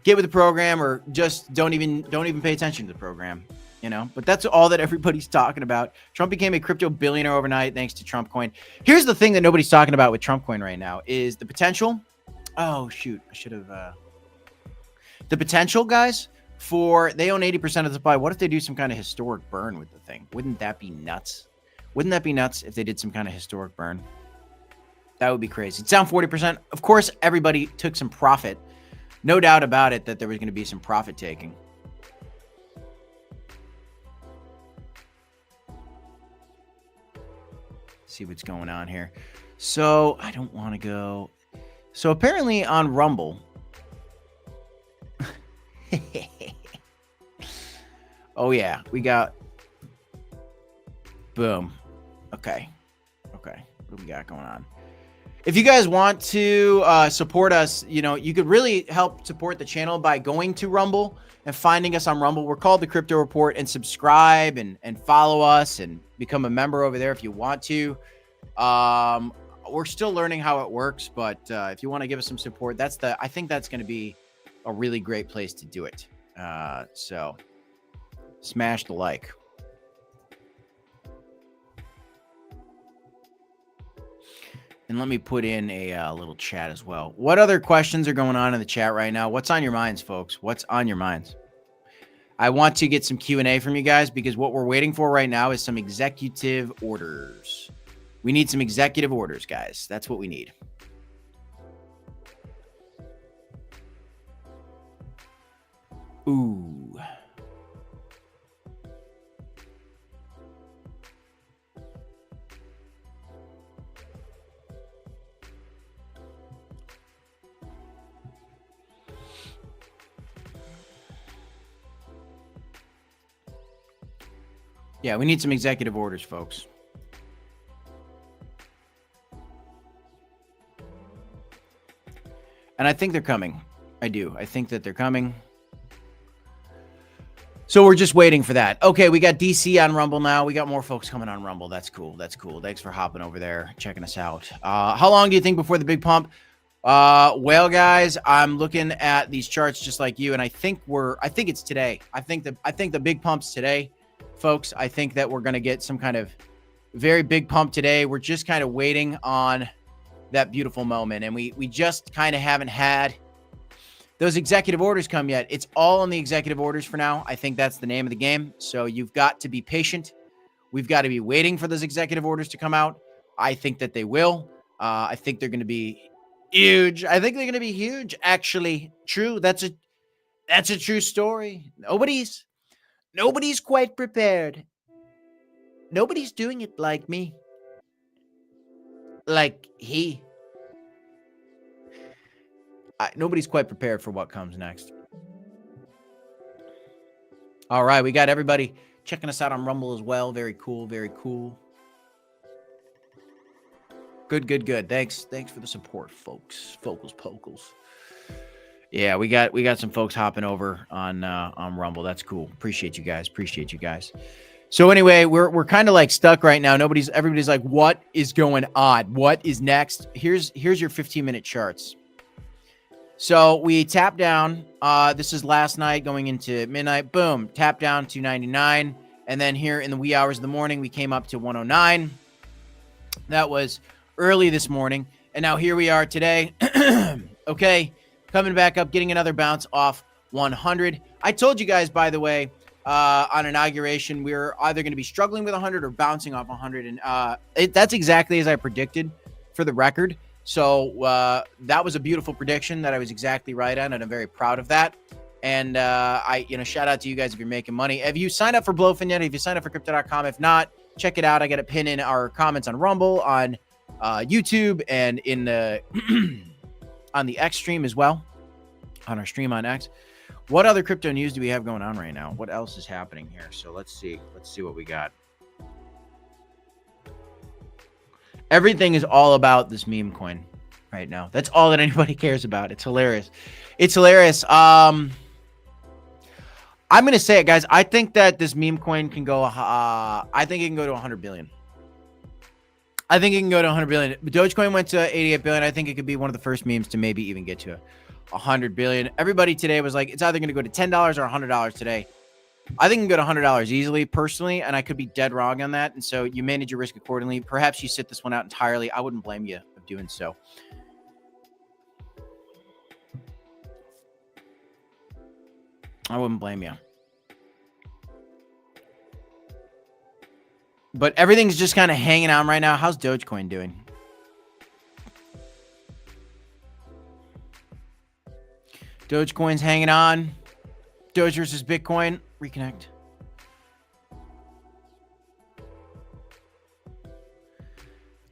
Get with the program, or just don't even pay attention to the program. But that's all that everybody's talking about. Trump became a crypto billionaire overnight thanks to Trump coin. Here's the thing that nobody's talking about with Trump coin right now is the potential. Oh shoot, I should have. The potential, guys, for they own 80% of the supply. What if they do some kind of historic burn with the thing? Wouldn't that be nuts? Wouldn't that be nuts if they did some kind of historic burn? That would be crazy. It's down 40%. Of course, everybody took some profit. No doubt about it that there was going to be some profit taking. See what's going on here. So I don't want to go. So apparently on Rumble, Oh, yeah. We got... Boom. Okay. Okay. What do we got going on? If you guys want to support us, you know, you could really help support the channel by going to Rumble and finding us on Rumble. We're called The Crypto Report, and subscribe and follow us and become a member over there if you want to. We're still learning how it works, but if you want to give us some support, I think that's going to be a really great place to do it. So smash the like. And let me put in a little chat as well. What other questions are going on in the chat right now? What's on your minds, folks? What's on your minds? I want to get some Q&A from you guys, because what we're waiting for right now is some executive orders. We need some executive orders, guys. That's what we need. Ooh. Yeah, we need some executive orders, folks. And I think they're coming. I do. I think that they're coming. So we're just waiting for that. Okay, we got DC on Rumble now. We got more folks coming on Rumble. That's cool. That's cool. Thanks for hopping over there, checking us out. How long do you think before the big pump? Well, guys, I'm looking at these charts just like you, and I think it's today. I think the big pump's today, folks. I think that we're going to get some kind of very big pump today. We're just kind of waiting on that beautiful moment, and we just kind of haven't had those executive orders come yet. It's all in the executive orders for now. I think that's the name of the game. So you've got to be patient. We've got to be waiting for those executive orders to come out. I think that they will. I think they're going to be huge. I think they're going to be huge. Actually, true. That's a true story. Nobody's quite prepared. Nobody's doing it like me. Like he. Nobody's quite prepared for what comes next. All right, we got everybody checking us out on Rumble as well. Very cool, very cool. Good, good, good. Thanks for the support, folks. Focals, pokals. Yeah, we got some folks hopping over on Rumble. That's cool. Appreciate you guys. Appreciate you guys. So anyway, we're kind of like stuck right now. Everybody's like, what is going on? What is next? Here's your 15-minute charts. So we tapped down. This is last night going into midnight. Boom, tap down to 99. And then here in the wee hours of the morning, we came up to 109. That was early this morning. And now here we are today. Okay, coming back up, getting another bounce off 100. I told you guys, by the way, on Inauguration, we're either going to be struggling with 100 or bouncing off 100. And that's exactly as I predicted, for the record. So that was a beautiful prediction that I was exactly right on, and I'm very proud of that. And shout out to you guys if you're making money. Have you signed up for Blowfin yet? Have you signed up for crypto.com? If not, check it out. I got a pin in our comments on Rumble, on YouTube, and in the on the X stream as well, on our stream on X. What other crypto news do we have going on right now? What else is happening here? So let's see what we got. Everything is all about this meme coin right now. That's all that anybody cares about. It's hilarious. It's hilarious. I'm going to say it, guys. I think that this meme coin can go, I think it can go to 100 billion. I think it can go to 100 billion. Dogecoin went to 88 billion. I think it could be one of the first memes to maybe even get to 100 billion. Everybody today was like, it's either going to go to $10 or $100 today. I think it can go to $100 easily, personally, and I could be dead wrong on that. And so you manage your risk accordingly. Perhaps you sit this one out entirely. I wouldn't blame you of doing so. I wouldn't blame you. But everything's just kind of hanging on right now. How's Dogecoin doing? Dogecoin's hanging on. Doge versus Bitcoin. Reconnect.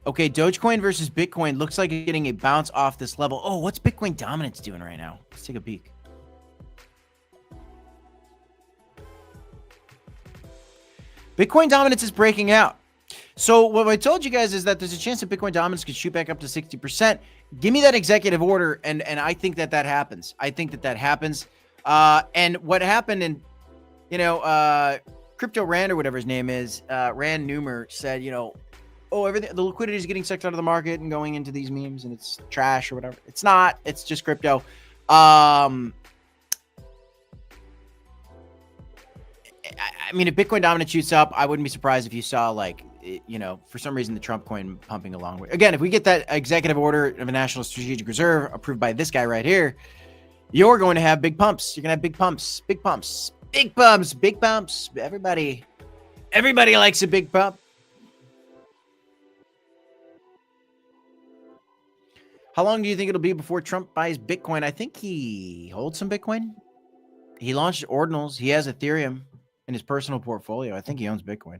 Okay, Dogecoin versus Bitcoin looks like it's getting a bounce off this level. Oh, what's Bitcoin dominance doing right now? Let's take a peek. Bitcoin dominance is breaking out. So what I told you guys is that there's a chance that Bitcoin dominance could shoot back up to 60%. Give me that executive order, and I think that happens. I think that happens. And what happened in, cryptodaily or whatever his name is, Rand Newmer said, everything, the liquidity is getting sucked out of the market and going into these memes, and it's trash or whatever. It's not. It's just crypto. I mean, if Bitcoin dominance shoots up, I wouldn't be surprised if you saw, like, for some reason, the Trump coin pumping along. Again, if we get that executive order of a national strategic reserve approved by this guy right here, you're going to have big pumps. You're going to have big pumps, big pumps, big pumps, big pumps. Everybody likes a big pump. How long do you think it'll be before Trump buys Bitcoin? I think he holds some Bitcoin. He launched ordinals. He has Ethereum in his personal portfolio. I think he owns Bitcoin.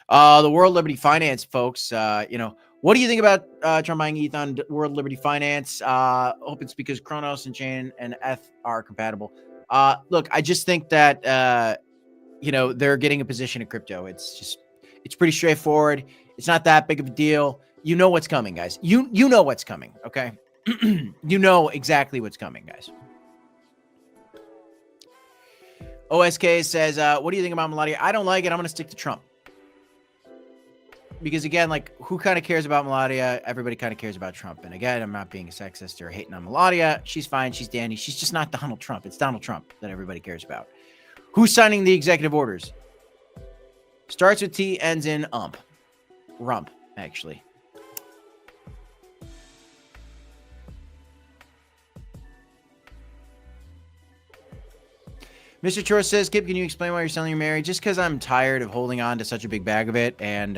The World Liberty Finance folks, what do you think about Trump buying ETH on World Liberty Finance? Hope it's because Cronos and Chain and ETH are compatible. Look, I just think that, they're getting a position in crypto. It's pretty straightforward. It's not that big of a deal. You know what's coming, guys. You know what's coming, okay? You know exactly what's coming, guys. OSK says, what do you think about Melania? I don't like it. I'm going to stick to Trump. Because, again, like, who kind of cares about Melania? Everybody kind of cares about Trump. And, again, I'm not being a sexist or hating on Melania. She's fine. She's dandy. She's just not Donald Trump. It's Donald Trump that everybody cares about. Who's signing the executive orders? Starts with T, ends in ump. Rump, actually. Mr. Chor says, Kip, can you explain why you're selling your Mary? Just because I'm tired of holding on to such a big bag of it. And,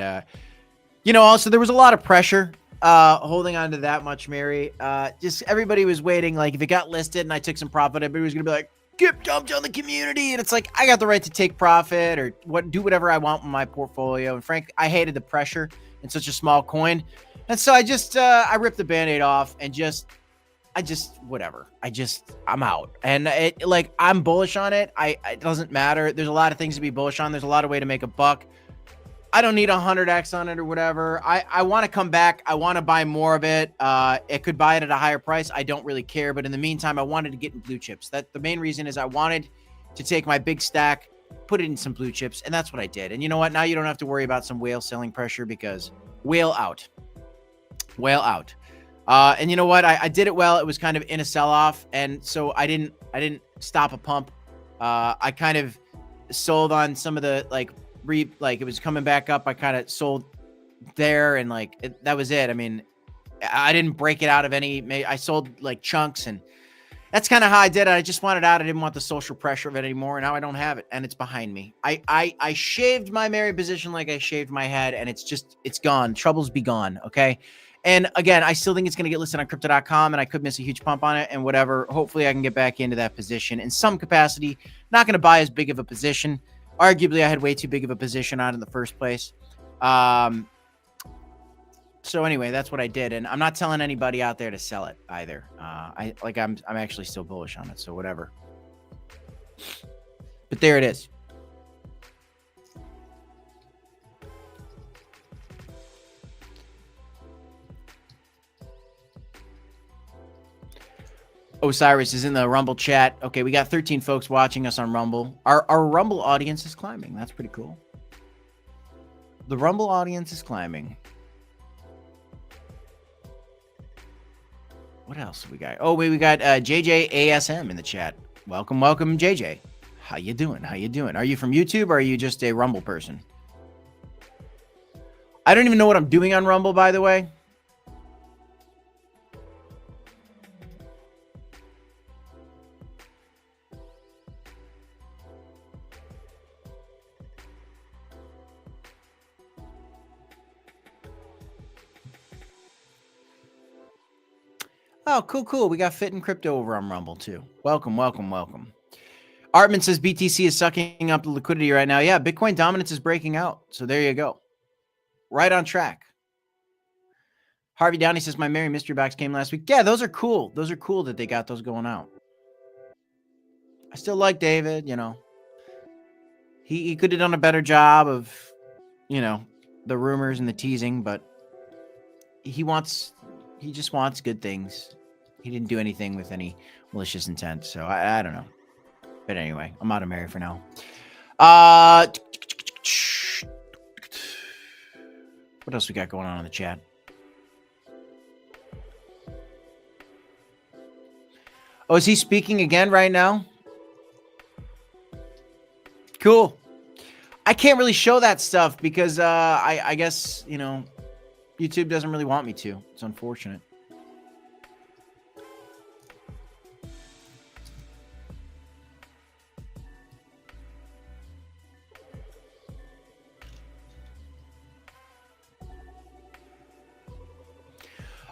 also there was a lot of pressure holding on to that much Mary. Just everybody was waiting. Like, if it got listed and I took some profit, everybody was going to be like, Kip dumped on the community. And it's like, I got the right to take profit or do whatever I want with my portfolio. And frankly, I hated the pressure in such a small coin. And so I just, I ripped the Band-Aid off and whatever. I'm out. And I'm bullish on it. It doesn't matter. There's a lot of things to be bullish on. There's a lot of way to make a buck. I don't need 100x on it or whatever. I want to come back. I want to buy more of it. It could buy it at a higher price. I don't really care. But in the meantime, I wanted to get in blue chips. The main reason is I wanted to take my big stack, put it in some blue chips. And that's what I did. And you know what? Now you don't have to worry about some whale selling pressure because whale out. Whale out. And you know what? I did it well. It was kind of in a sell-off, and so I didn't stop a pump. I kind of sold on some of the it was coming back up. I kind of sold there, and that was it. I mean, I didn't break it out of any. I sold like chunks, and that's kind of how I did it. I just wanted out. I didn't want the social pressure of it anymore, and now I don't have it, and it's behind me. I shaved my Mary position like I shaved my head, and it's gone. Troubles be gone. Okay. And again, I still think it's going to get listed on crypto.com, and I could miss a huge pump on it and whatever. Hopefully I can get back into that position in some capacity. Not going to buy as big of a position. Arguably, I had way too big of a position on it in the first place. So anyway, that's what I did. And I'm not telling anybody out there to sell it either. I'm actually still bullish on it. So whatever. But there it is. Osiris is in the Rumble chat. Okay, we got 13 folks watching us on Rumble. Our Rumble audience is climbing. That's pretty cool. The Rumble audience is climbing. What else we got? Oh, wait, we got JJASM in the chat. Welcome, JJ. How you doing? How you doing? Are you from YouTube or are you just a Rumble person? I don't even know what I'm doing on Rumble, by the way. Oh, cool. We got Fit and Crypto over on Rumble, too. Welcome. Artman says BTC is sucking up the liquidity right now. Yeah, Bitcoin dominance is breaking out. So there you go. Right on track. Harvey Downey says my Mary Mystery Box came last week. Yeah, those are cool. Those are cool that they got those going out. I still like David, He could have done a better job of, you know, the rumors and the teasing, but he just wants good things. He didn't do anything with any malicious intent, so I don't know. But anyway, I'm out of Mary for now. What else we got going on in the chat? Oh, is he speaking again right now? Cool. I can't really show that stuff because I guess, you know, YouTube doesn't really want me to. It's unfortunate.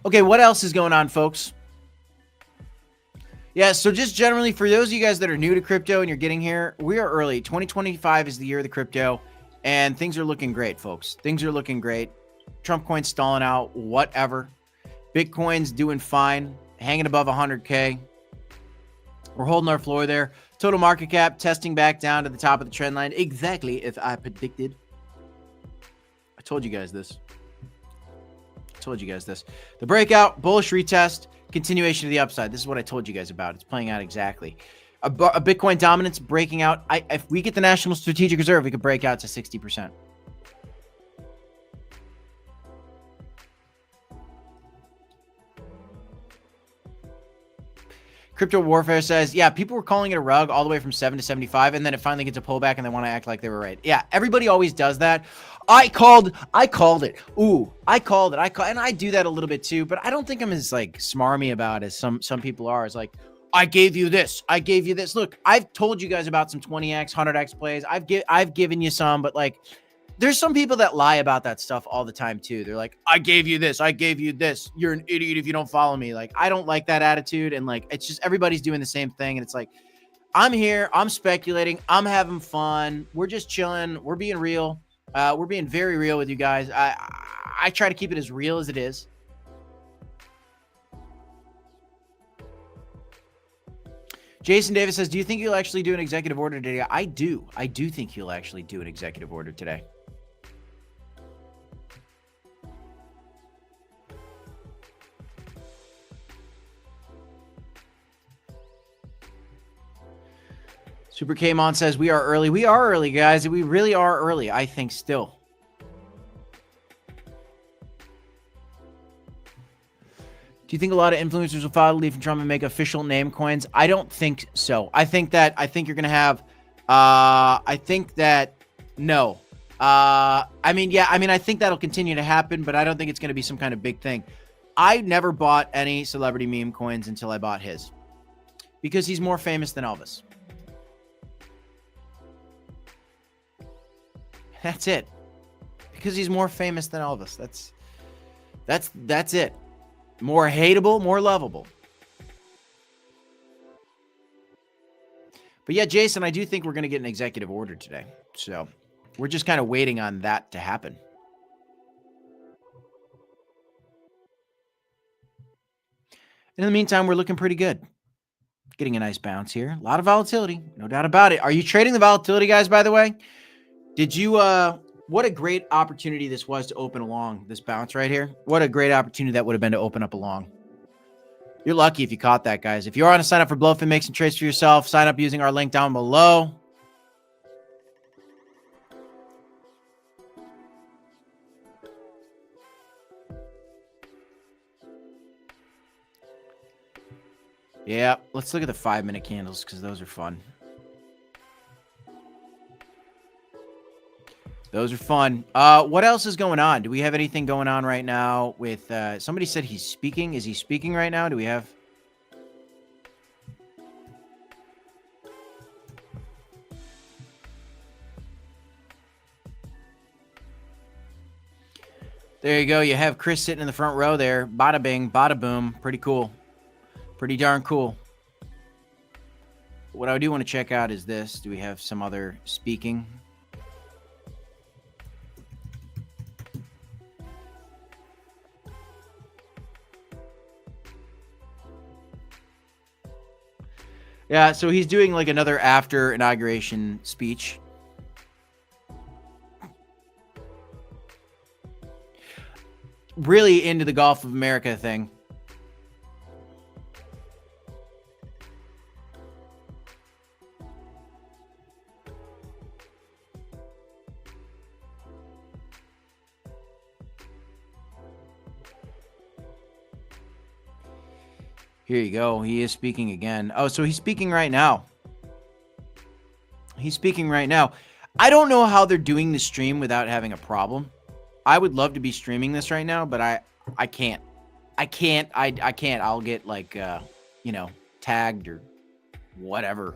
Okay, what else is going on, folks? Yeah, so just generally for those of you guys that are new to crypto and you're getting here, we are early. 2025 is the year of the crypto, and things are looking great, folks. Things are looking great. Trump coin's stalling out, whatever. Bitcoin's doing fine, hanging above 100K. We're holding our floor there. Total market cap testing back down to the top of the trend line. Exactly as I predicted. I told you guys this. The breakout, bullish retest, continuation of the upside. This is what I told you guys about. It's playing out exactly. A Bitcoin dominance breaking out. If we get the National Strategic Reserve, we could break out to 60%. Crypto Warfare says, yeah, people were calling it a rug all the way from 7 to 75, and then it finally gets a pullback, and they want to act like they were right. Yeah, everybody always does that. I called it. Ooh, I called it. And I do that a little bit too, but I don't think I'm as like smarmy about it as some people are. It's like, I gave you this. Look, I've told you guys about some 20x, 100x plays. I've given you some, but like, there's some people that lie about that stuff all the time too. They're like, I gave you this. You're an idiot if you don't follow me. Like, I don't like that attitude. And like, it's just everybody's doing the same thing. And it's like, I'm here. I'm speculating. I'm having fun. We're just chilling. We're being real. We're being very real with you guys. I try to keep it as real as it is. Jason Davis says, do you think you'll actually do an executive order today? I do. I do think you'll actually do an executive order today. Super K-Mon says, we are early. We are early, guys. We really are early, I think, still. Do you think a lot of influencers will follow the lead from Trump and make official name coins? I don't think so. I think you're going to have, I think that'll continue to happen, but I don't think it's going to be some kind of big thing. I never bought any celebrity meme coins until I bought his because he's more famous than Elvis. That's it. Because he's more famous than Elvis. That's it. More hateable, more lovable. But yeah, Jason, I do think we're going to get an executive order today. So we're just kind of waiting on that to happen. In the meantime, we're looking pretty good. Getting a nice bounce here. A lot of volatility. No doubt about it. Are you trading the volatility, guys, by the way? Did you, what a great opportunity this was to open along this bounce right here. What a great opportunity that would have been to open up along. You're lucky if you caught that, guys. If you are on to sign up for Bluff and make some trades for yourself, sign up using our link down below. Yeah, let's look at the 5-minute candles because those are fun. Those are fun. What else is going on? Do we have anything going on right now with somebody said he's speaking? Is he speaking right now? Do we have There you go. You have Chris sitting in the front row there. Bada bing, bada boom. Pretty cool. Pretty darn cool. What I do want to check out is this. Do we have some other speaking? Yeah, so he's doing like another after inauguration speech. really into the Gulf of America thing. Here you go. He is speaking again. Oh, so he's speaking right now. He's speaking right now. I don't know how they're doing the stream without having a problem. I would love to be streaming this right now, but I can't. I can't. I'll get like you know, tagged or whatever,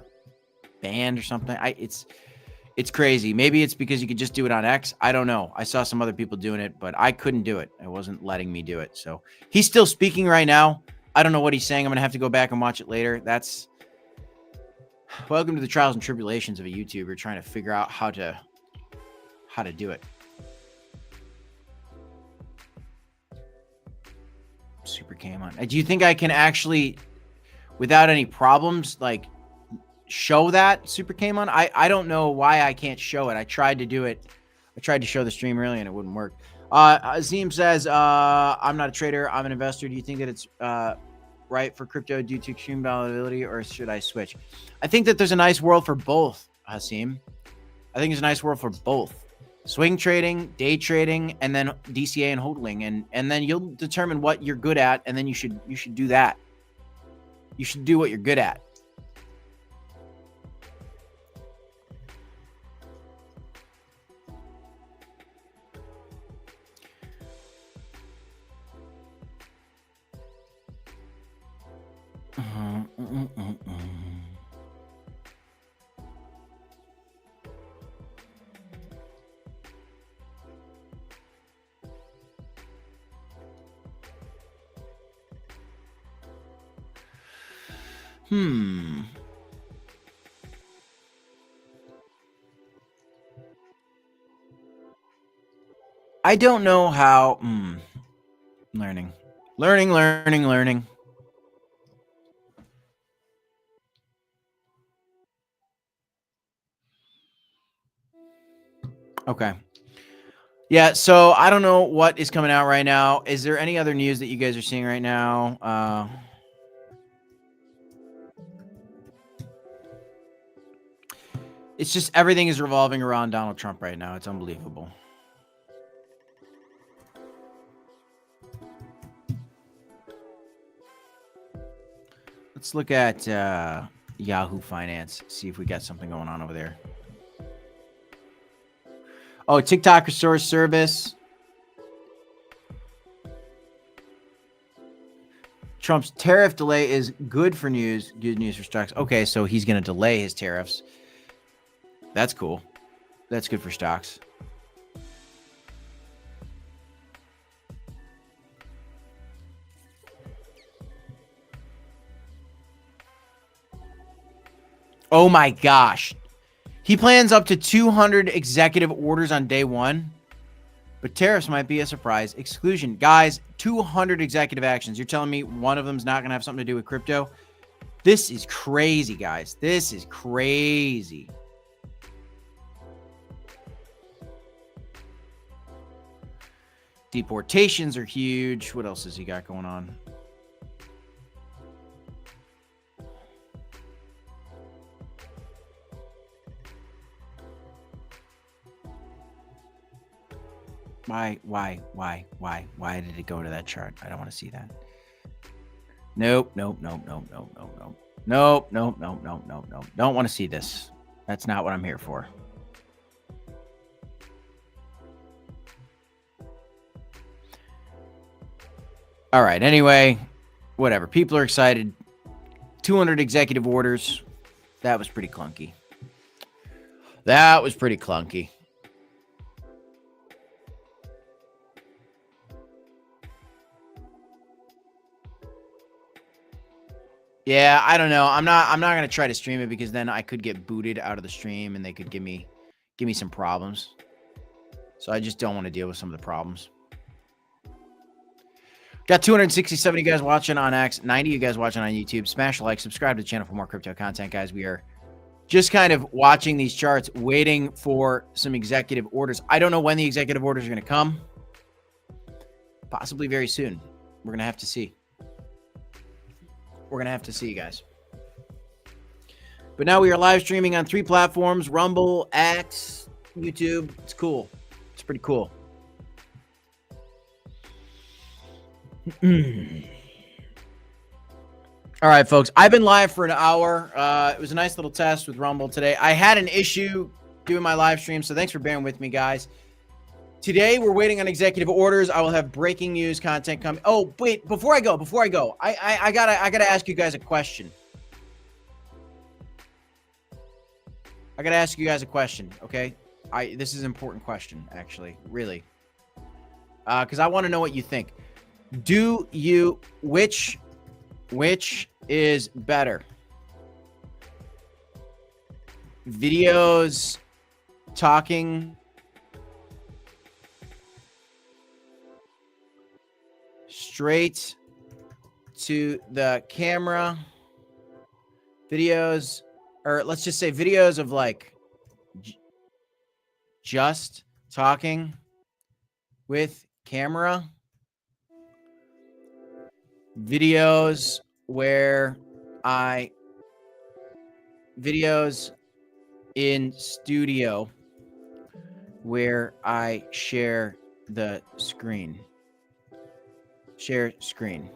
banned or something. It's crazy. Maybe it's because you could just do it on X. I don't know. I saw some other people doing it, but I couldn't do it. It wasn't letting me do it. So he's still speaking right now. I don't know what he's saying. I'm going to have to go back and watch it later. That's welcome to the trials and tribulations of a YouTuber trying to figure out how to do it. Super came on. Do you think I can actually, without any problems, like show that super came on? I don't know why I can't show it. I tried to do it. I tried to show the stream earlier and it wouldn't work. Azim says, I'm not a trader. I'm an investor. Do you think that it's right for crypto due to extreme volatility, or should I switch? I think that there's a nice world for both, Hasim. I think there's a nice world for both. Swing trading, day trading, and then DCA and hodling. And then you'll determine what you're good at, and then you should do that. You should do what you're good at. I don't know how. Learning. Okay. Yeah, so I don't know what is coming out right now. Is there any other news that you guys are seeing right now? It's just everything is revolving around Donald Trump right now. It's unbelievable. Let's look at Yahoo Finance, see if we got something going on over there. Oh, TikTok restores service. Trump's tariff delay is good news for stocks. Okay, so he's going to delay his tariffs. That's cool. That's good for stocks. Oh my gosh. He plans up to 200 executive orders on day one, but tariffs might be a surprise exclusion. Guys, 200 executive actions. You're telling me one of them is not going to have something to do with crypto? This is crazy, guys. This is crazy. Deportations are huge. What else has he got going on? Why did it go to that chart? I don't want to see that. Nope. Don't want to see this. That's not what I'm here for. All right. Anyway, whatever. People are excited. 200 executive orders. That was pretty clunky. Yeah, I don't know. I'm not going to try to stream it because then I could get booted out of the stream and they could give me some problems. So I just don't want to deal with some of the problems. Got 267 of you guys watching on X, 90 of you guys watching on YouTube. Smash a like, subscribe to the channel for more crypto content, guys. We are just kind of watching these charts, waiting for some executive orders. I don't know when the executive orders are going to come. Possibly very soon. We're going to have to see. We're going to have to see, guys. But now we are live streaming on 3 platforms: Rumble, X, YouTube. It's cool. It's pretty cool. All right, folks. I've been live for an hour. It was a nice little test with Rumble today. I had an issue doing my live stream, so thanks for bearing with me, guys. Today, we're waiting on executive orders. I will have breaking news content coming. Oh, wait, before I go, I gotta ask you guys a question. I gotta ask you guys a question, okay? This is an important question, actually, really, because I want to know what you think. Which is better? Videos talking straight to the camera, videos, or let's just say videos of like just talking with camera, videos in studio where I share the screen. Share screen.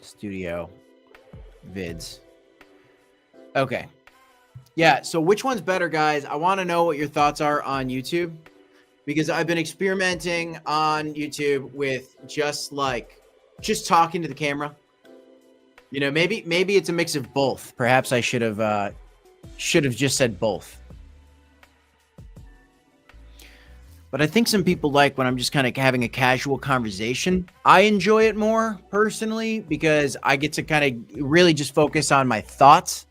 Studio vids. Okay. Yeah, so which one's better, guys? I want to know what your thoughts are on YouTube, because I've been experimenting on YouTube with just talking to the camera. You know, maybe it's a mix of both. Perhaps I should have just said both. But I think some people like when I'm just kind of having a casual conversation. I enjoy it more personally because I get to kind of really just focus on my thoughts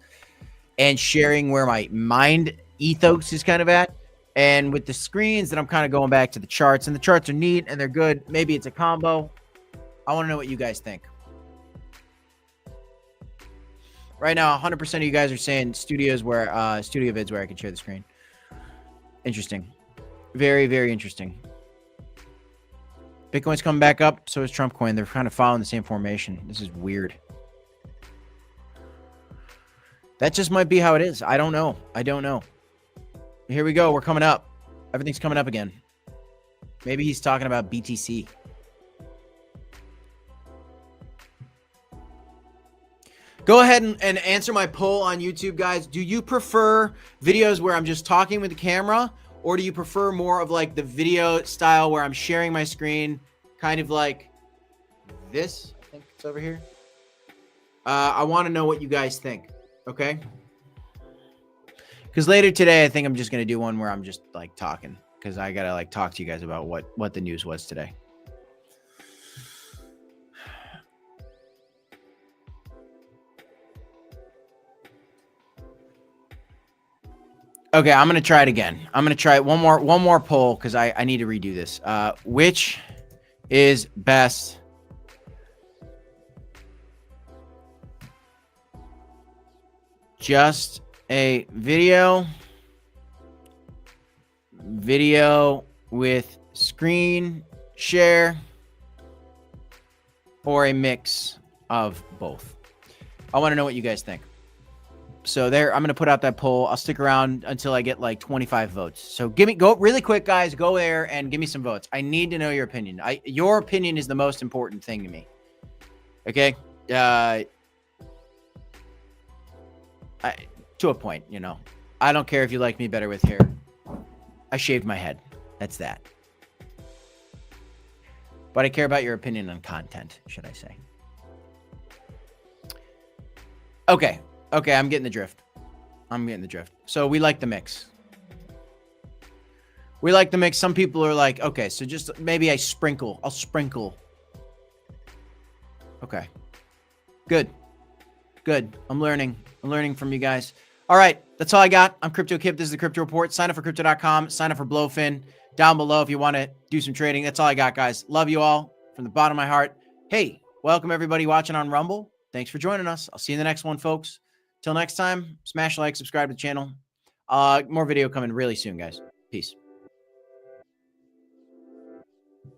and sharing where my mind ethos is kind of at. And with the screens, that I'm kind of going back to the charts, and the charts are neat and they're good. Maybe it's a combo. I want to know what you guys think. Right now, 100% of you guys are saying studio vids where I can share the screen. Interesting. Very, very interesting. Bitcoin's coming back up. So is Trump coin. They're kind of following the same formation. This is weird. That just might be how it is. I don't know. Here we go. We're coming up. Everything's coming up again. Maybe he's talking about BTC. Go ahead and answer my poll on YouTube, guys. Do you prefer videos where I'm just talking with the camera, or do you prefer more of like the video style where I'm sharing my screen, kind of like this? I think it's over here. I want to know what you guys think. Okay. Because later today, I think I'm just going to do one where I'm just like talking, because I got to like talk to you guys about what the news was today. Okay, I'm going to try it again. I'm going to try one more poll because I need to redo this. Which is best? Just a video with screen share, or a mix of both? I want to know what you guys think. So there, I'm going to put out that poll. I'll stick around until I get like 25 votes. So go really quick, guys. Go there and give me some votes. I need to know your opinion. Your opinion is the most important thing to me. Okay. To a point, you know, I don't care if you like me better with hair. I shaved my head. That's that. But I care about your opinion on content, should I say. Okay. Okay, I'm getting the drift. So we like the mix. Some people are like, okay, so just maybe I'll sprinkle. Okay. Good. I'm learning from you guys. All right, that's all I got. I'm Crypto Kip. This is the Crypto Report. Sign up for crypto.com. Sign up for Blowfin down below if you want to do some trading. That's all I got, guys. Love you all from the bottom of my heart. Hey, welcome everybody watching on Rumble. Thanks for joining us. I'll see you in the next one, folks. Till next time, smash like, subscribe to the channel. More video coming really soon, guys. Peace.